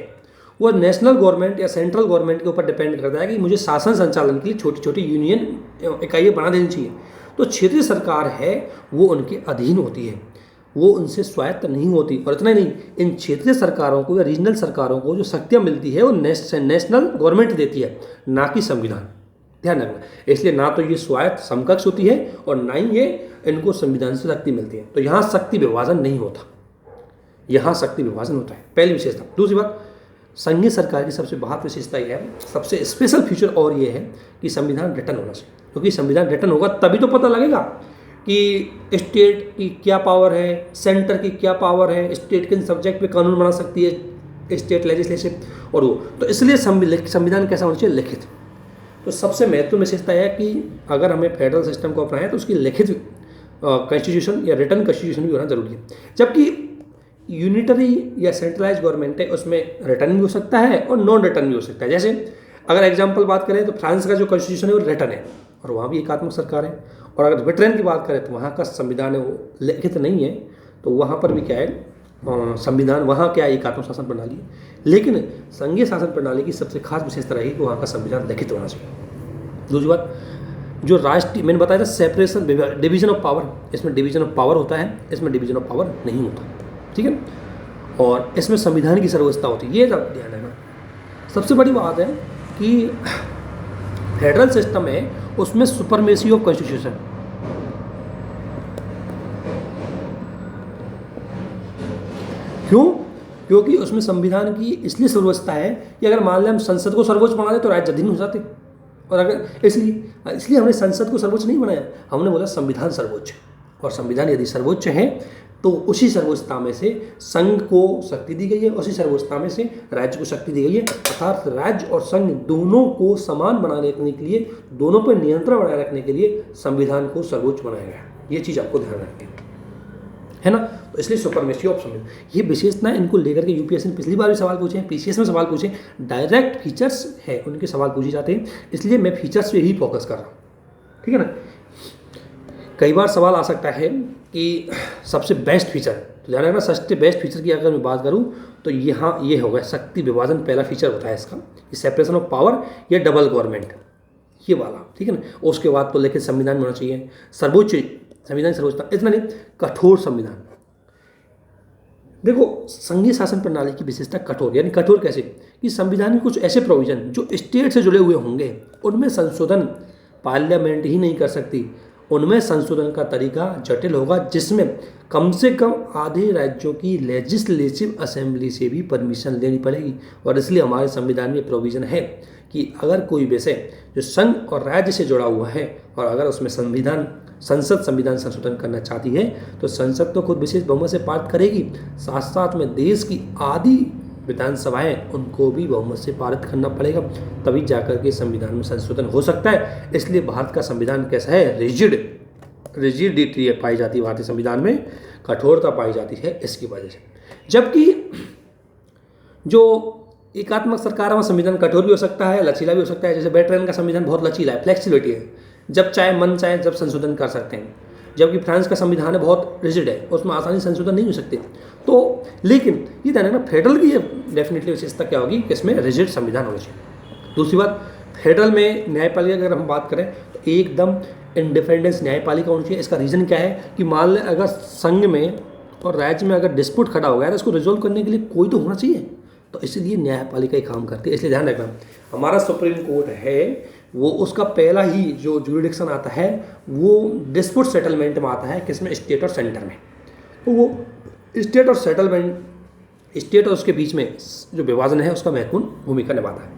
वो नेशनल गवर्नमेंट या सेंट्रल गवर्नमेंट के ऊपर डिपेंड करता है कि मुझे शासन संचालन के लिए छोटी छोटी यूनियन इकाइयाँ बना देनी चाहिए। तो क्षेत्रीय सरकार है वो उनके अधीन होती है, वो उनसे स्वायत्त नहीं होती। और इतना ही नहीं, इन क्षेत्रीय सरकारों को या रीजनल सरकारों को जो शक्तियाँ मिलती है वो नेशनल गवर्नमेंट देती है, ना कि संविधान। ध्यान रखना, इसलिए ना तो ये स्वायत्त समकक्ष होती है और ना ही ये इनको संविधान से शक्ति मिलती है। तो यहाँ शक्ति विभाजन नहीं होता, यहाँ शक्ति विभाजन होता है, पहली विशेषता। दूसरी बात, संघीय सरकार की सबसे बड़ी विशेषता यह है, सबसे स्पेशल फीचर और ये है कि संविधान रिटन होना चाहिए। क्योंकि संविधान रिटन होगा तभी तो पता लगेगा कि स्टेट की क्या पावर है, सेंटर की क्या पावर है, स्टेट किन सब्जेक्ट पे कानून बना सकती है, स्टेट लेजिस्लेशन और वो। तो इसलिए संविधान कैसा होना चाहिए? लिखित। तो सबसे महत्वपूर्ण विशेषता है कि अगर हमें फेडरल सिस्टम को अपनाया तो उसकी लिखित कॉन्स्टिट्यूशन या रिटन कॉन्स्टिट्यूशन भी होना जरूरी है। जबकि यूनिटरी या सेंट्रलाइज गवर्नमेंट है उसमें रिटन भी हो सकता है और नॉन रिटन भी हो सकता है। जैसे अगर एग्जांपल बात करें तो फ्रांस का जो कॉन्स्टिट्यूशन है वो रिटन है और वहाँ भी एकात्मक सरकार है। और अगर वेटरन की बात करें तो वहाँ का संविधान है वो लिखित नहीं है, तो वहाँ पर भी क्या है संविधान, वहाँ क्या है एकात्मक शासन प्रणाली है। लेकिन संघीय शासन प्रणाली की सबसे खास विशेषता रही कि वहाँ का संविधान लिखित होना चाहिए। दूसरी बात, जो राष्ट्रीय, मैंने बताया था सेपरेशन, डिवीजन ऑफ पावर, इसमें डिवीजन ऑफ पावर होता है, इसमें डिवीजन ऑफ पावर नहीं होता, ठीक है। और इसमें संविधान की सर्वोच्चता होती है, ये ध्यान रखना। सबसे बड़ी बात है कि फेडरल सिस्टम है उसमें सुपरमेसी ऑफ कॉन्स्टिट्यूशन, क्यों? क्योंकि उसमें संविधान की इसलिए सर्वोच्चता है कि अगर मान लें हम संसद को सर्वोच्च बना दें तो राज्य अधीन हो जाते, और अगर इसलिए हमने संसद को सर्वोच्च नहीं बनाया, हमने बोला संविधान सर्वोच्च। और संविधान यदि सर्वोच्च है तो उसी सर्वोच्चता में से संघ को शक्ति दी गई है, उसी सर्वोच्चता में से राज्य को शक्ति दी गई है। अर्थात राज्य और संघ दोनों को समान बनाए रखने के लिए, दोनों पर नियंत्रण बनाए रखने के लिए संविधान को सर्वोच्च बनाया गया। ये चीज़ आपको ध्यान रखनी है ना। तो इसलिए सुपरमेसी ऑफ संविधान, ये विशेषता इनको लेकर के यूपीएससी ने पिछली बार भी सवाल पूछे हैं, पीसीएस में सवाल पूछे, डायरेक्ट फीचर्स है उनके सवाल पूछे जाते हैं, इसलिए मैं फीचर्स पे ही फोकस कर रहा हूँ, ठीक है ना। कई बार सवाल आ सकता है कि सबसे बेस्ट फीचर, तो ध्यान रखना सबसे बेस्ट फीचर की अगर मैं बात करूँ तो यहाँ ये होगा शक्ति विभाजन, पहला फीचर होता है इसका, सेपरेशन ऑफ पावर या डबल गवर्नमेंट, ये वाला, ठीक है ना। उसके बाद तो लिखित संविधान में होना चाहिए, सर्वोच्च संविधान सर्वोच्चता, इतना नहीं, कठोर संविधान। देखो संघीय शासन प्रणाली की विशेषता कठोर, यानी कठोर कैसे कि संविधान के कुछ ऐसे प्रोविजन जो स्टेट से जुड़े हुए होंगे उनमें संशोधन पार्लियामेंट ही नहीं कर सकती, उनमें संशोधन का तरीका जटिल होगा, जिसमें कम से कम आधे राज्यों की लेजिस्लेटिव असेंबली से भी परमिशन लेनी पड़ेगी। और इसलिए हमारे संविधान में प्रोविज़न है कि अगर कोई विषय जो संघ और राज्य से जुड़ा हुआ है और अगर उसमें संसद संविधान संशोधन करना चाहती है तो संसद तो खुद विशेष बहुमत से पारित करेगी, साथ साथ में देश की आधी विधानसभाएं उनको भी बहुमत से पारित करना पड़ेगा, तभी जाकर के संविधान में संशोधन हो सकता है। इसलिए भारत का संविधान कैसा है, रिजिडिटी पाई जाती है भारतीय संविधान में, कठोरता पाई जाती है इसकी वजह से। जबकि जो एकात्मक सरकार में संविधान कठोर भी हो सकता है, लचीला भी हो सकता है। जैसे ब्रिटेन का संविधान बहुत लचीला है, फ्लेक्सिबिलिटी है, जब चाहे मन चाहे जब संशोधन कर सकते हैं। जबकि फ्रांस का संविधान है बहुत रिजिड है, उसमें आसानी संशोधन नहीं हो सकते। तो लेकिन ये ध्यान रखना फेडरल की ये डेफिनेटली विशेषता क्या होगी कि इसमें रिजिड संविधान होना चाहिए। दूसरी बात, फेडरल में न्यायपालिका अगर हम बात करें तो एकदम इंडिपेंडेंस न्यायपालिका होनी चाहिए। इसका रीज़न क्या है कि मान लें अगर संघ में और राज्य में अगर डिस्प्यूट खड़ा हो गया तो इसको रिजोल्व करने के लिए कोई तो होना चाहिए, तो इसलिए न्यायपालिका ही काम करती है। इसलिए ध्यान रखना हमारा सुप्रीम कोर्ट है वो उसका पहला ही जो जुरिडिक्शन आता है वो डिस्प्यूट सेटलमेंट में आता है, किसमें, स्टेट और सेंटर में। तो वो स्टेट और सेटलमेंट, स्टेट और उसके बीच में जो विभाजन है उसका महत्वपूर्ण भूमिका निभाता है।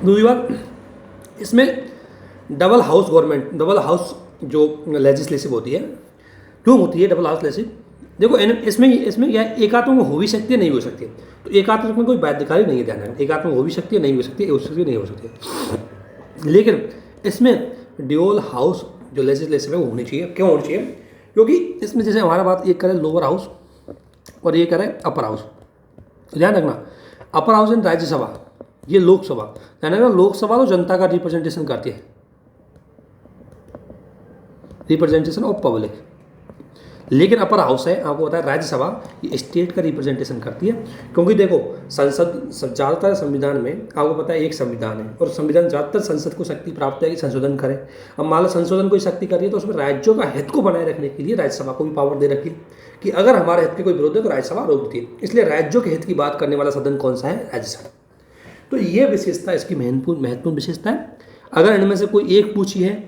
दूसरी बात, इसमें double house government, double house जो लेजिस्लेटिव होती है, क्यों होती है डबल हाउस लेजिस्लेटिव? देखो इसमें क्या है, एकात्मक हो भी सकती है, नहीं हो सकती। तो एकात्मक में कोई बाध्यकारी नहीं है, ध्यान रखना, एकात्मक हो भी सकती है, नहीं हो सकती, हो सकती है, नहीं हो सकती। लेकिन इसमें ड्यूअल हाउस जो लेजिस्लेटिव है वो होनी चाहिए। क्यों होनी चाहिए? क्योंकि इसमें जैसे हमारा बात एक करे लोअर हाउस और ये करे अपर हाउस। ध्यान रखना अपर हाउस इन राज्यसभा, ये लोकसभा, ध्यान रखना लोकसभा तो जनता का रिप्रेजेंटेशन करती है, रिप्रेजेंटेशन ऑफ पब्लिक। लेकिन अपर हाउस है, आपको पता है राज्यसभा, ये स्टेट का रिप्रेजेंटेशन करती है। क्योंकि देखो संसद ज़्यादातर संविधान में आपको पता है एक संविधान है और संविधान ज़्यादातर संसद को शक्ति प्राप्त है कि संशोधन करे। अब मान लो संशोधन कोई शक्ति कर रही है तो उसमें राज्यों का हित को बनाए रखने के लिए राज्यसभा को भी पावर दे रखी है कि अगर हमारे हित के कोई विरोध है तो राज्यसभा रोकती है। इसलिए राज्यों के हित की बात करने वाला सदन कौन सा है? राज्यसभा। तो ये विशेषता इसकी महत्वपूर्ण विशेषता है। अगर इनमें से कोई एक पूछी है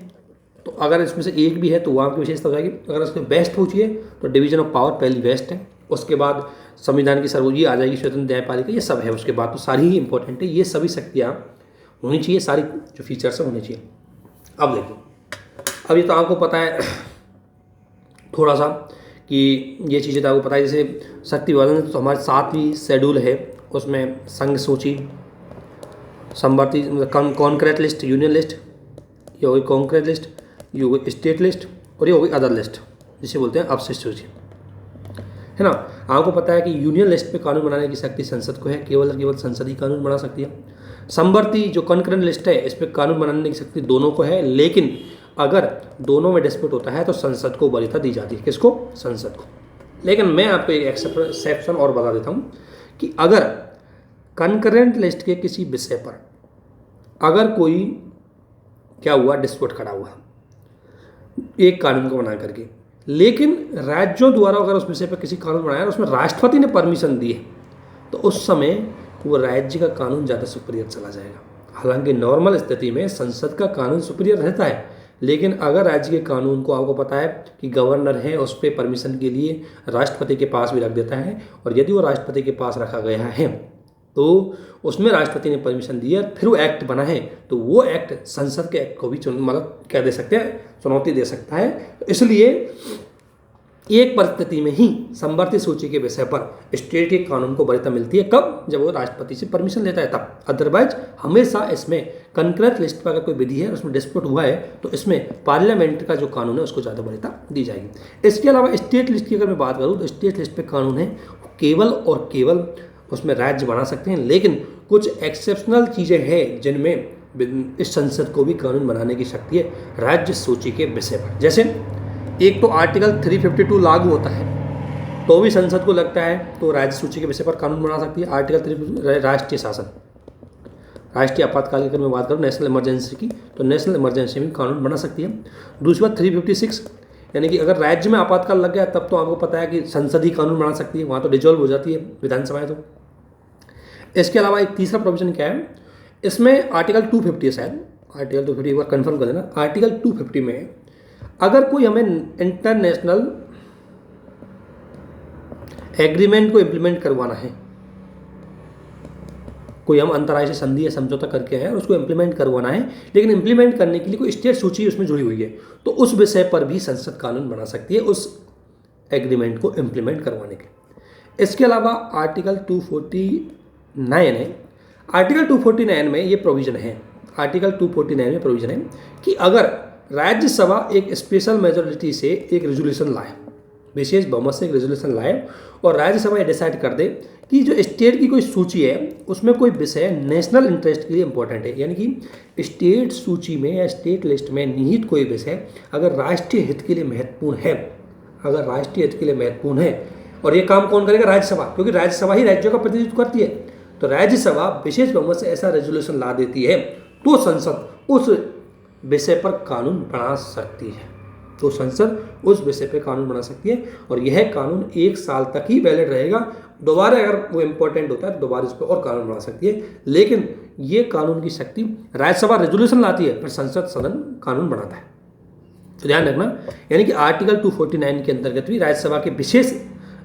तो अगर इसमें से एक भी है तो वहाँ की विशेषता हो जाएगी। अगर उसके बेस्ट पूछिए तो डिवीजन ऑफ पावर पहली बेस्ट है, उसके बाद संविधान की सर्वोच्च आ जाएगी, स्वतंत्र न्यायपालिका, ये सब है। उसके बाद तो सारी ही इंपॉर्टेंट है, ये सभी शक्तियाँ होनी चाहिए, सारी जो फीचर्स हैं होनी चाहिए। अब देखिए, अब ये तो आपको पता है थोड़ा सा कि ये चीज़ें तो आपको पता है। जैसे शक्ति विभाजन तो हमारे 7वीं शेड्यूल है, उसमें संघ सूची, समवर्ती कॉन्क्रीट लिस्ट, यूनियन लिस्ट, ये हो गई कॉन्क्रीट लिस्ट, ये हो गई स्टेट लिस्ट और ये हो गई अदर लिस्ट, जिसे बोलते हैं अवशिष्ट सूची, है ना। आपको पता है कि यूनियन लिस्ट पे कानून बनाने की शक्ति संसद को है, केवल और केवल संसद ही कानून बना सकती है। समवर्ती जो कॉन्करेंट लिस्ट है इस पर कानून बनाने की शक्ति दोनों को है, लेकिन अगर दोनों में डिस्प्यूट होता है तो संसद को वरीयता दी जाती है। किसको? संसद को। लेकिन मैं आपको एक एक्सेप्शन और बता देता हूँ कि अगर कॉन्करेंट लिस्ट के किसी विषय पर अगर कोई क्या हुआ, डिस्प्यूट खड़ा हुआ एक कानून को बना करके, लेकिन राज्यों द्वारा अगर उस विषय पर किसी कानून बनाया और उसमें राष्ट्रपति ने परमिशन दी है तो उस समय वो राज्य का कानून ज़्यादा सुपीरियर चला जाएगा। हालांकि नॉर्मल स्थिति में संसद का कानून सुपीरियर रहता है, लेकिन अगर राज्य के कानून को आपको पता है कि गवर्नर है उस पर परमिशन के लिए राष्ट्रपति के पास भी रख देता है, और यदि वो राष्ट्रपति के पास रखा गया है तो उसमें राष्ट्रपति ने परमिशन दी है, फिर वो एक्ट बना है, तो वो एक्ट संसद के एक्ट को भी मतलब क्या दे सकते हैं, चुनौती दे सकता है। तो इसलिए एक परिस्थिति में ही समवर्ती सूची के विषय पर स्टेट के कानून को वरीयता मिलती है। कब? जब वो राष्ट्रपति से परमिशन लेता है तब। अदरवाइज हमेशा इसमें कंकरेंट लिस्ट पर अगर कोई विधि है उसमें डिस्प्यूट हुआ है तो इसमें पार्लियामेंट का जो कानून है उसको ज़्यादा वरीयता दी जाएगी। इसके अलावा स्टेट लिस्ट की अगर मैं बात करूँ तो स्टेट लिस्ट पे कानून है केवल और केवल उसमें राज्य बना सकते हैं, लेकिन कुछ एक्सेप्शनल चीज़ें हैं जिनमें इस संसद को भी कानून बनाने की शक्ति है राज्य सूची के विषय पर। जैसे एक तो आर्टिकल 352 लागू होता है तो भी संसद को लगता है तो राज्य सूची के विषय पर कानून बना सकती है। आर्टिकल 3 राष्ट्रीय शासन, राष्ट्रीय आपातकाल की अगर मैं बात करूँ नेशनल इमरजेंसी की, तो नेशनल इमरजेंसी में कानून बना सकती है। दूसरी बात 356, यानी कि अगर राज्य में आपातकाल लग गया तब तो आपको पता है कि संसद ही कानून बना सकती है, वहाँ तो डिजॉल्व हो जाती है विधानसभाएं। तो इसके अलावा एक तीसरा प्रोविजन क्या है, इसमें आर्टिकल 250 है शायद, आर्टिकल 250 एक बार कन्फर्म कर देना। आर्टिकल 250 में अगर कोई हमें इंटरनेशनल एग्रीमेंट को इम्प्लीमेंट करवाना है, कोई हम अंतर्राष्ट्रीय संधि या समझौता करके आए और उसको इम्प्लीमेंट करवाना है, लेकिन इम्प्लीमेंट करने के लिए कोई स्टेट सूची उसमें जुड़ी हुई है, तो उस विषय पर भी संसद कानून बना सकती है उस एग्रीमेंट को इम्प्लीमेंट करवाने के। इसके अलावा आर्टिकल 249 है। आर्टिकल 249 में ये प्रोविज़न है, आर्टिकल 249 में प्रोविज़न है कि अगर राज्यसभा एक स्पेशल मेजोरिटी से एक रेजोल्यूशन लाए, विशेष बहुमत से एक रेजोल्यूशन लाए और राज्यसभा ये डिसाइड कर दे कि जो स्टेट की कोई सूची है उसमें कोई विषय नेशनल इंटरेस्ट के लिए इंपॉर्टेंट है, यानी कि स्टेट सूची में या स्टेट लिस्ट में निहित कोई विषय अगर राष्ट्रीय हित के लिए महत्वपूर्ण है, अगर राष्ट्रीय हित के लिए महत्वपूर्ण है, और ये काम कौन करेगा? राज्यसभा, क्योंकि राज्यसभा ही राज्यों का प्रतिनिधित्व करती है। तो राज्यसभा विशेष बहुमत से ऐसा रेजोल्यूशन ला देती है तो संसद उस विषय पर कानून बना सकती है, तो संसद उस विषय पर कानून बना सकती है और यह कानून 1 साल तक ही वैलिड रहेगा। दोबारा अगर वो इम्पोर्टेंट होता है तो दोबारा इस पर और कानून बना सकती है, लेकिन ये कानून की शक्ति राज्यसभा रेजोल्यूशन लाती है फिर संसद सदन कानून बनाता है। तो ध्यान रखना, यानी कि आर्टिकल 249 के अंतर्गत भी राज्यसभा के विशेष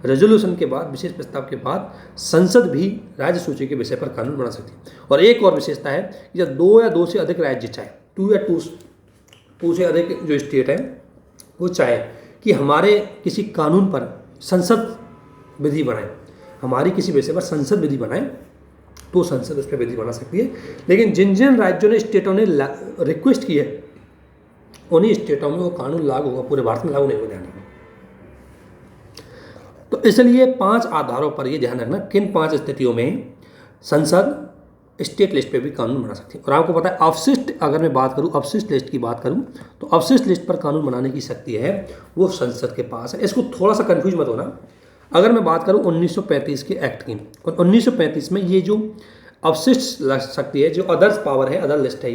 रेजोल्यूशन के बाद, विशेष प्रस्ताव के बाद संसद भी राज्य सूची के विषय पर कानून बना सकती है। और एक और विशेषता है कि जब 2 या 2 से अधिक राज्य चाहे, 2 या 2 से अधिक जो स्टेट है वो चाहे कि हमारे किसी कानून पर संसद विधि बनाए, हमारी किसी विषय पर संसद विधि बनाए, तो संसद उस पर विधि बना सकती है। लेकिन जिन जिन राज्यों ने, स्टेटों ने रिक्वेस्ट की है उन्हीं स्टेटों में वो कानून लागू होगा, पूरे भारत में लागू नहीं होगा। ध्यान रखना। तो इसलिए 5 आधारों पर ये ध्यान रखना किन 5 स्थितियों में संसद स्टेट लिस्ट पे भी कानून बना सकती है। और आपको पता है अवशिष्ट, अगर मैं बात करूं अवशिष्ट लिस्ट की बात करूं तो अवशिष्ट लिस्ट पर कानून बनाने की शक्ति है वो संसद के पास है। इसको थोड़ा सा कंफ्यूज मत होना। अगर मैं बात करूं 1935 के एक्ट की, और 1935 में ये जो अवशिष्ट शक्ति है, जो अदर्स पावर है, अदर लिस्ट है,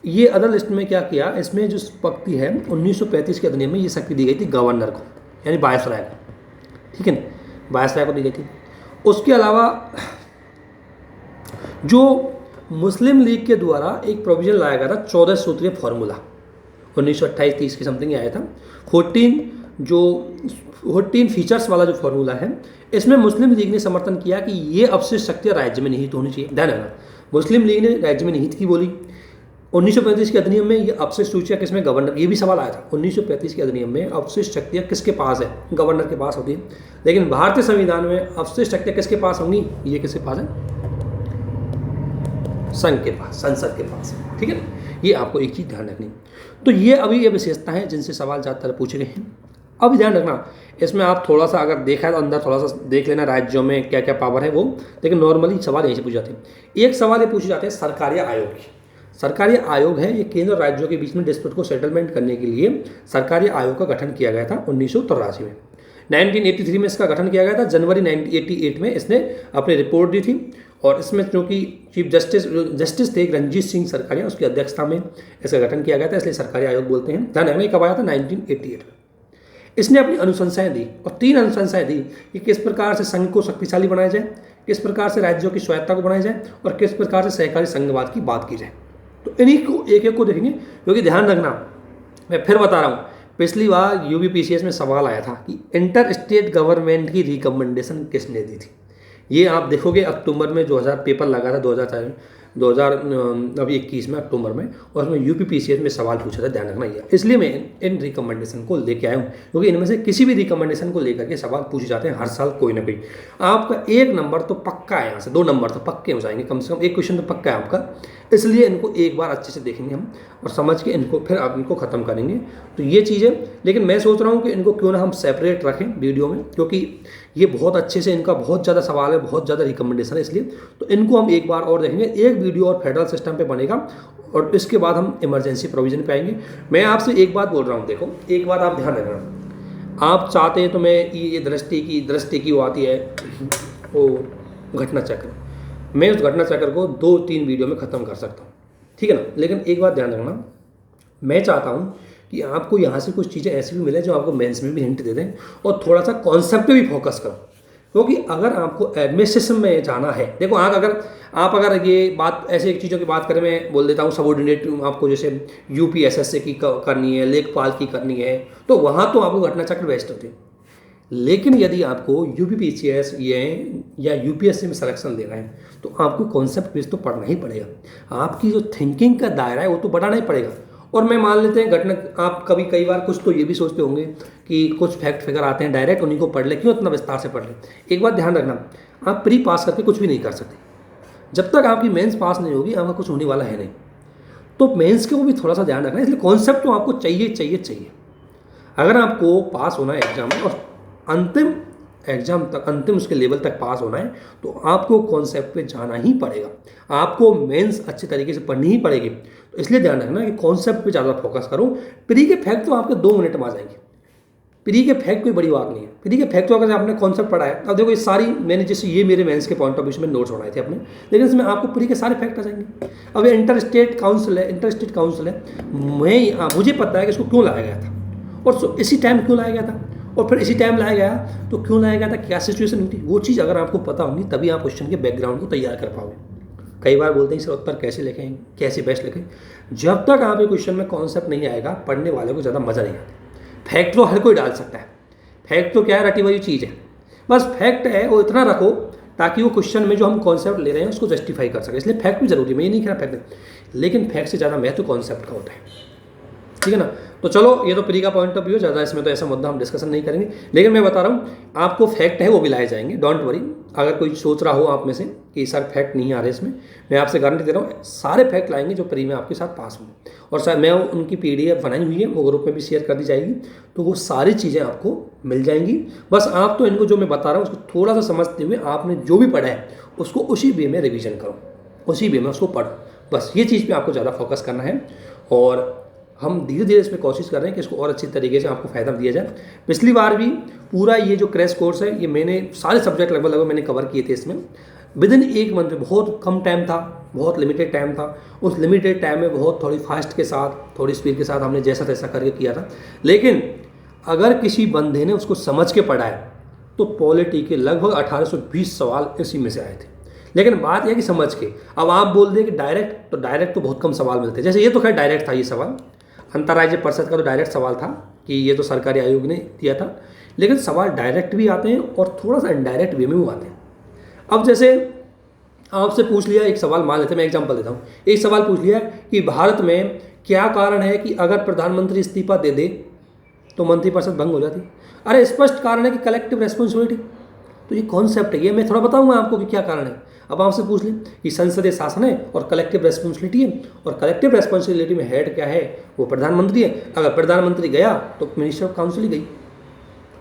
ये अदर लिस्ट में क्या किया, इसमें जो शक्ति है 1935 के अधिनियम में ये शक्ति दी गई थी गवर्नर को, यानी वायसराय को, ठीक है, वायसराय को दी गई थी। उसके अलावा जो मुस्लिम लीग के द्वारा एक प्रोविजन लाया गया था 14 सूत्रीय फॉर्मूला, 1928-30 की समथिंग आया था, 14 फीचर्स वाला जो फॉर्मूला है, इसमें मुस्लिम लीग ने समर्थन किया कि ये अवशिष्ट शक्तियाँ राज्य में निहित होनी चाहिए। ध्यान रखना, मुस्लिम लीग ने राज्य में निहित की बोली। 1935 के अधिनियम में ये अवशिष्ट सूचियाँ किसमें, गवर्नर, ये भी सवाल आया था। 1935 के अधिनियम में अवशिष्ट शक्तियाँ किसके पास है, गवर्नर के पास होती है। लेकिन भारतीय संविधान में अवशिष्ट शक्तियाँ किसके पास होंगी, ये किसके पास है, संघ के पास, संसद के पास, ठीक है। ये आपको एक चीज़ ध्यान रखनी। तो ये अभी ये विशेषता है जिनसे सवाल ज़्यादातर पूछे गए हैं। अब ध्यान रखना, इसमें आप थोड़ा सा अगर देखा है तो अंदर थोड़ा सा देख लेना राज्यों में क्या क्या पावर है वो, लेकिन नॉर्मली सवाल यहीं से पूछे जाते हैं। एक सवाल ये पूछे जाते हैं सरकारी आयोग की। सरकारी आयोग है, ये केंद्र और राज्यों के बीच में डिस्प्यूट को सेटलमेंट करने के लिए सरकारी आयोग का गठन किया गया था 1983 में। 1983 में इसका गठन किया गया था। जनवरी 1988 में इसने अपनी रिपोर्ट दी थी, और इसमें चूँकि चीफ जस्टिस थे रंजीत सिंह सरकारिया, उसकी अध्यक्षता में इसका गठन किया गया था, इसलिए सरकारी आयोग बोलते हैं। ध्यान रखना, कब आया था? 1988 में। इसने अपनी अनुशंसाएं दी, और 3 अनुशंसाएं दी कि किस प्रकार से संघ को शक्तिशाली बनाया जाए, किस प्रकार से राज्यों की स्वायत्ता को बनाया जाए, और किस प्रकार से सहकारी संघवाद की बात की जाए। तो इन्हीं को एक एक को देखेंगे, क्योंकि ध्यान रखना, मैं फिर बता रहा हूँ, पिछली बार यूपीपीसीएस में सवाल आया था कि इंटर स्टेट गवर्नमेंट की रिकमेंडेशन किसने दी थी। ये आप देखोगे अक्टूबर में 2000 पेपर लगा था 2021 में अक्टूबर में, और उसमें यूपीपीसीएस में सवाल पूछा था। ध्यान रखना ये, इसलिए मैं इन रिकमेंडेशन को लेके आया हूँ, क्योंकि इनमें से किसी भी रिकमेंडेशन को लेकर के सवाल पूछे जाते हैं हर साल कोई ना कोई। आपका 1 नंबर तो पक्का है, यहाँ से 2 नंबर तो पक्के हो जाएंगे, कम से कम 1 क्वेश्चन तो पक्का है आपका। इसलिए इनको एक बार अच्छे से देखेंगे हम, और समझ के इनको फिर आप इनको ख़त्म करेंगे। तो ये चीज़ें, लेकिन मैं सोच रहा हूँ कि इनको क्यों ना हम सेपरेट रखें वीडियो में, क्योंकि ये बहुत अच्छे से, इनका बहुत ज़्यादा सवाल है, बहुत ज़्यादा रिकमेंडेशन है, इसलिए तो इनको हम एक बार और देखेंगे। एक वीडियो और फेडरल सिस्टम पे बनेगा, और इसके बाद हम इमरजेंसी प्रोविजन पे आएंगे। मैं आपसे एक बात बोल रहा हूँ, देखो एक बात आप ध्यान रखना, आप चाहते हैं तो मैं ये दृष्टि की वो आती है वो घटना चक्र, मैं उस घटना चक्र को 2-3 वीडियो में ख़त्म कर सकता हूँ, ठीक है ना। लेकिन एक बात ध्यान रखना, मैं चाहता हूँ कि आपको यहाँ से कुछ चीज़ें ऐसी भी मिले जो आपको मेंस में भी हिंट दे दें, और थोड़ा सा कॉन्सेप्ट पे भी फोकस करो। क्योंकि अगर आपको एडमिनिस्ट्रेशन में जाना है, देखो आप अगर ये बात ऐसे एक चीज़ों की बात करें, मैं बोल देता हूँ सबऑर्डिनेट आपको, जैसे यूपीएसएससी की करनी है, लेखपाल की करनी है, तो वहाँ तो आपको घटना चक्र बेस्ट होती है। लेकिन यदि आपको यूपीपीसीएस या यूपीएससी में सिलेक्शन लेना है, तो आपको कॉन्सेप्ट बेस तो पढ़ना ही पड़ेगा। आपकी जो थिंकिंग का दायरा है वो तो बढ़ाना ही पड़ेगा। और मैं मान लेते हैं घटना, आप कई बार कुछ तो ये भी सोचते होंगे कि कुछ फैक्ट फिगर आते हैं डायरेक्ट, उन्हीं को पढ़ ले, क्यों इतना विस्तार से पढ़ ले। एक बात ध्यान रखना, आप प्री पास करके कुछ भी नहीं कर सकते। जब तक आपकी मेंस पास नहीं होगी, आपका कुछ होने वाला है नहीं। तो मेंस के वो भी थोड़ा सा ध्यान रखना है, इसलिए कॉन्सेप्ट तो आपको चाहिए। अगर आपको पास होना है एग्जाम में, और अंतिम एग्जाम तक, अंतिम उसके लेवल तक पास होना है, तो आपको कॉन्सेप्ट पे जाना ही पड़ेगा। आपको मेंस अच्छे तरीके से पढ़नी ही पड़ेगी। तो इसलिए ध्यान रखना कि कॉन्सेप्ट पे ज़्यादा फोकस करो। प्री के फैक्ट तो आपके 2 मिनट में आ जाएंगे। प्री के फैक्ट कोई बड़ी बात नहीं है। प्री के फैक्ट तो अगर आपने कॉन्सेप्ट पढ़ा है, अब देखो ये सारी मैंने, जैसे ये मेरे मेंस के पॉइंट ऑफ व्यू से मैं नोट्स बनाए थे अपने, लेकिन इसमें आपको प्री के सारे फैक्ट आ जाएंगे। अब ये इंटर स्टेट काउंसिल है, मुझे पता है कि इसको क्यों लाया गया था, और इसी टाइम क्यों लाया गया था, और फिर इसी टाइम लाया गया तो क्यों लाया गया था, क्या सिचुएशन हुई थी, वो चीज़ अगर आपको पता होगी तभी आप क्वेश्चन के बैकग्राउंड को तैयार कर पाओगे। कई बार बोलते हैं सर उत्तर कैसे लिखें, कैसे बेस्ट लिखें। जब तक आप ये क्वेश्चन में कॉन्सेप्ट नहीं आएगा, पढ़ने वाले को ज़्यादा मज़ा नहीं आता। फैक्ट तो हर कोई डाल सकता है, फैक्ट तो क्या है, रटी हुई चीज़ है। बस फैक्ट है वो इतना रखो ताकि वो क्वेश्चन में जो हम कॉन्सेप्ट ले रहे हैं उसको जस्टिफाई कर सके। इसलिए फैक्ट भी जरूरी है, मैं ये नहीं कह रहा फैक्ट, लेकिन फैक्ट से ज़्यादा महत्व कॉन्सेप्ट का होता है, ठीक है ना। तो चलो, ये तो प्री का पॉइंट ऑफ व्यू, ज़्यादा इसमें तो ऐसा मुद्दा हम डिस्कशन नहीं करेंगे। लेकिन मैं बता रहा हूँ आपको फैक्ट है वो भी लाए जाएंगे, डोंट वरी। अगर कोई सोच रहा हो आप में से कि सर फैक्ट नहीं आ रहे इसमें, मैं आपसे गारंटी दे रहा हूँ सारे फैक्ट लाएंगे जो प्री में आपके साथ पास होंगे। और सर मैं उनकी PDF बनाई हुई है, वो ग्रुप में भी शेयर कर दी जाएगी, तो वो सारी चीज़ें आपको मिल जाएंगी। बस आप तो इनको जो मैं बता रहा हूँ उसको थोड़ा सा समझते हुए आपने जो भी पढ़ा है उसको उसी वे में रिविजन करो, उसी वे में उसको पढ़ो। बस ये चीज़ पे आपको ज़्यादा फोकस करना है, और हम धीरे धीरे इसमें कोशिश कर रहे हैं कि इसको और अच्छी तरीके से आपको फ़ायदा दिया जाए। पिछली बार भी पूरा ये जो क्रैश कोर्स है, ये मैंने सारे सब्जेक्ट लगभग मैंने कवर किए थे इसमें विदिन 1 मंथ में। बहुत कम टाइम था, बहुत लिमिटेड टाइम था। उस लिमिटेड टाइम में बहुत थोड़ी फास्ट के साथ, थोड़ी स्पीड के साथ हमने जैसा तैसा करके किया था। लेकिन अगर किसी बंदे ने उसको समझ के पढ़ा है तो पॉलिटी के लगभग 1820 सवाल इसी में से आए थे। लेकिन बात यह कि समझ के, अब आप बोल दें कि डायरेक्ट तो बहुत कम सवाल मिलते हैं। जैसे ये तो खैर डायरेक्ट था, ये सवाल अंतर्राज्यीय परिषद का तो डायरेक्ट सवाल था कि ये तो सरकारी आयोग ने दिया था। लेकिन सवाल डायरेक्ट भी आते हैं और थोड़ा सा इनडायरेक्ट वे में भी आते हैं। अब जैसे आपसे पूछ लिया एक सवाल, मान लेते हैं, मैं एग्जांपल देता हूँ, एक सवाल पूछ लिया कि भारत में क्या कारण है कि अगर प्रधानमंत्री इस्तीफा दे दे तो मंत्रिपरिषद भंग हो जाती। अरे स्पष्ट कारण है कि कलेक्टिव रेस्पॉन्सिबिलिटी। तो ये कॉन्सेप्ट है, ये मैं थोड़ा बताऊंगा आपको कि क्या कारण है। अब आपसे पूछ लें कि संसदीय शासन है और कलेक्टिव रेस्पॉन्सिबिलिटी है, और कलेक्टिव रेस्पॉन्सिबिलिटी में हेड क्या है, वो प्रधानमंत्री है। अगर प्रधानमंत्री गया तो मिनिस्टर ऑफ काउंसिल ही गई,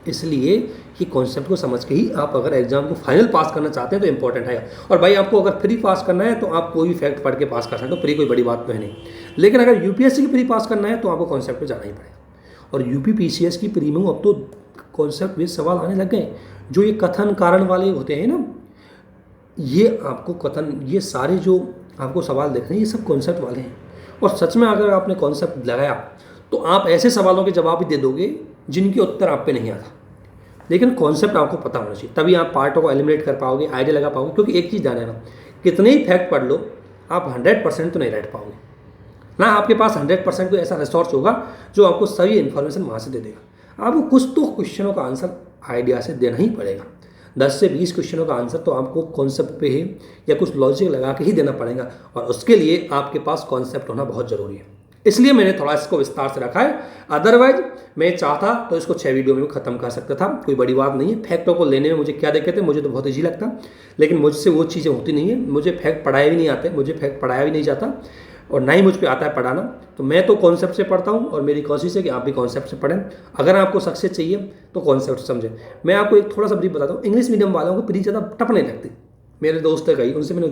इसलिए कि कॉन्सेप्ट को समझ के ही आप अगर एग्जाम को फाइनल पास करना चाहते हैं तो इंपॉर्टेंट है। और भाई आपको अगर प्री पास करना है तो आप कोई भी फैक्ट पढ़ के पास कर सकते हो, प्री कोई बड़ी बात तो है नहीं। लेकिन अगर यूपीएससी की प्री पास करना है तो आपको कॉन्सेप्ट पे जाना ही पड़ेगा। और यूपी पीसीएस की प्री में अब तो कॉन्सेप्ट बेस्ड सवाल आने लग गए, जो ये कथन कारण वाले होते हैं ना, ये आपको कथन, ये सारे जो आपको सवाल देख रहे हैं ये सब कॉन्सेप्ट वाले हैं। और सच में अगर आपने कॉन्सेप्ट लगाया तो आप ऐसे सवालों के जवाब भी दे दोगे जिनके उत्तर आप पे नहीं आता। लेकिन कॉन्सेप्ट आपको पता होना चाहिए, तभी आप पार्टों को एलिमिनेट कर पाओगे, आइडिया लगा पाओगे। क्योंकि एक चीज़ ध्यान रखना, कितने ही फैक्ट पढ़ लो आप 100% तो नहीं रट पाओगे ना। आपके पास 100% कोई ऐसा रिसोर्स होगा जो आपको सभी इन्फॉर्मेशन वहाँ से दे देगा। आपको कुछ तो क्वेश्चनों का आंसर आइडिया से देना ही पड़ेगा। 10 से 20 क्वेश्चनों का आंसर तो आपको कॉन्सेप्ट पे ही या कुछ लॉजिक लगा के ही देना पड़ेगा। और उसके लिए आपके पास कॉन्सेप्ट होना बहुत ज़रूरी है। इसलिए मैंने थोड़ा इसको विस्तार से रखा है। अदरवाइज मैं चाहता तो इसको 6 वीडियो में ख़त्म कर सकता था, कोई बड़ी बात नहीं है। फैक्टों को लेने में मुझे क्या दिक्कत है, मुझे तो बहुत ईजी लगता, लेकिन मुझसे वो चीज़ें होती नहीं है। मुझे फैक्ट पढ़ाए भी नहीं आते, मुझे फैक्ट पढ़ाया भी नहीं जाता और ना ही मुझ पर आता है पढ़ाना। तो मैं तो कॉन्सेप्ट से पढ़ता हूँ और मेरी कोशिश है कि आप भी कॉन्सेप्ट से पढ़ें। अगर आपको सक्सेस चाहिए तो कॉन्सेप्ट समझें। मैं आपको एक थोड़ा सा ब्रीफ बताता हूँ। इंग्लिश मीडियम वालों को प्री ज़्यादा टफ नहीं लगती। मेरे दोस्त है कई, उनसे मैंने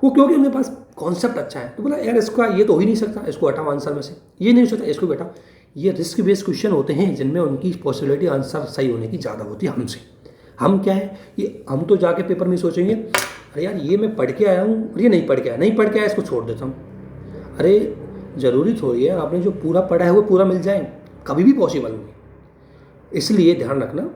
वो क्योंकि उनके पास कॉन्सेप्ट अच्छा है। तो बोला यार इसका ये तो हो ही नहीं सकता, इसको हटाओ आंसर में से, ये नहीं हो सकता, इसको बेटा। ये रिस्क बेस्ड क्वेश्चन होते हैं जिनमें उनकी पॉसिबिलिटी आंसर सही होने की ज़्यादा होती है हमसे। हम क्या है, ये हम तो जाके पेपर में सोचेंगे अरे यार ये मैं पढ़ के आया हूँ और ये नहीं पढ़ के आया, नहीं पढ़ के आया इसको छोड़ देता हूँ। अरे ज़रूरी थोड़ी है आपने जो पूरा पढ़ा है वो पूरा मिल जाए, कभी भी पॉसिबल नहीं। इसलिए ध्यान रखना,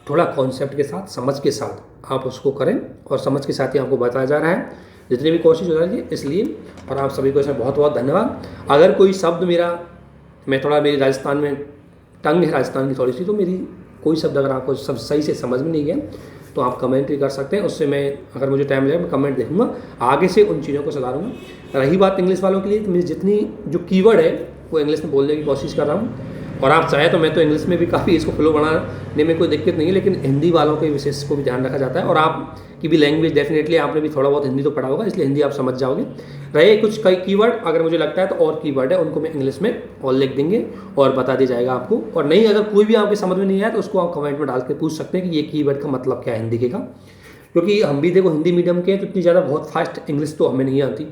थोड़ा कॉन्सेप्ट के साथ, समझ के साथ आप उसको करें। और समझ के साथ ही आपको बताया जा रहा है जितनी भी कोशिश हो रही है। इसलिए और आप सभी को इसमें बहुत बहुत धन्यवाद। अगर कोई शब्द मेरी राजस्थान में टंग है राजस्थान की थोड़ी सी, तो मेरी कोई शब्द अगर आपको सब सही से समझ में नहीं गया तो आप कमेंट भी कर सकते हैं। उससे मैं अगर मुझे टाइम लगेगा मैं कमेंट देखूंगा, आगे से उन चीज़ों को सुधारूंगा। रही बात इंग्लिश वालों के लिए, तो मेरी जितनी जो कीवर्ड है वो इंग्लिश में बोलने की कोशिश कर रहा हूँ। और आप चाहे तो मैं तो इंग्लिश में भी काफ़ी इसको फ्लो बनाने में कोई दिक्कत नहीं है, लेकिन हिंदी वालों के विशेष को भी ध्यान रखा जाता है। और आपकी भी लैंग्वेज डेफिनेटली आपने भी थोड़ा बहुत हिंदी तो पढ़ा होगा, इसलिए हिंदी आप समझ जाओगे। रहे कुछ कई कीवर्ड, अगर मुझे लगता है तो और कीवर्ड है उनको मैं इंग्लिश में और लिख देंगे और बता दिया जाएगा आपको। और नहीं, अगर कोई भी आपके समझ में नहीं आया तो उसको आप कमेंट में डाल के पूछ सकते हैं कि ये कीवर्ड का मतलब क्या है हिंदी के का। क्योंकि हम भी देखो हिंदी मीडियम के हैं तो इतनी ज़्यादा बहुत फास्ट इंग्लिश तो हमें नहीं आती,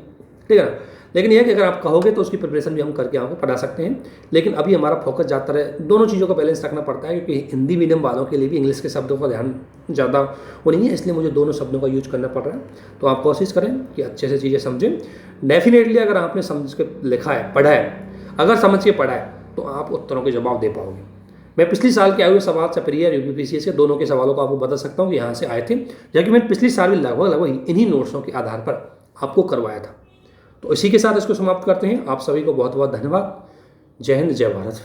ठीक है ना। लेकिन यह कि अगर आप कहोगे तो उसकी प्रिपरेशन भी हम करके आपको पढ़ा सकते हैं। लेकिन अभी हमारा फोकस ज़्यादातर है, दोनों चीज़ों का बैलेंस रखना पड़ता है। क्योंकि हिंदी मीडियम वालों के लिए भी इंग्लिश के शब्दों का ध्यान ज़्यादा वो नहीं है, इसलिए मुझे दोनों शब्दों का यूज करना पड़ रहा है। तो आप कोशिश करें कि अच्छे से चीज़ें समझें। डेफिनेटली अगर आपने समझ के लिखा है, पढ़ा है, अगर समझ के पढ़ा है तो आप उत्तरों के जवाब दे पाओगे। मैं पिछली साल के आए हुए सवाल से प्री और यूपीपीसीएस के दोनों के सवालों को आपको बता सकता हूँ कि यहाँ से आए थे, जबकि मैंने पिछली साल भी लगभग इन्हीं नोट्सों के आधार पर आपको करवाया था। तो इसी के साथ इसको समाप्त करते हैं। आप सभी को बहुत बहुत धन्यवाद। जय हिंद, जय भारत।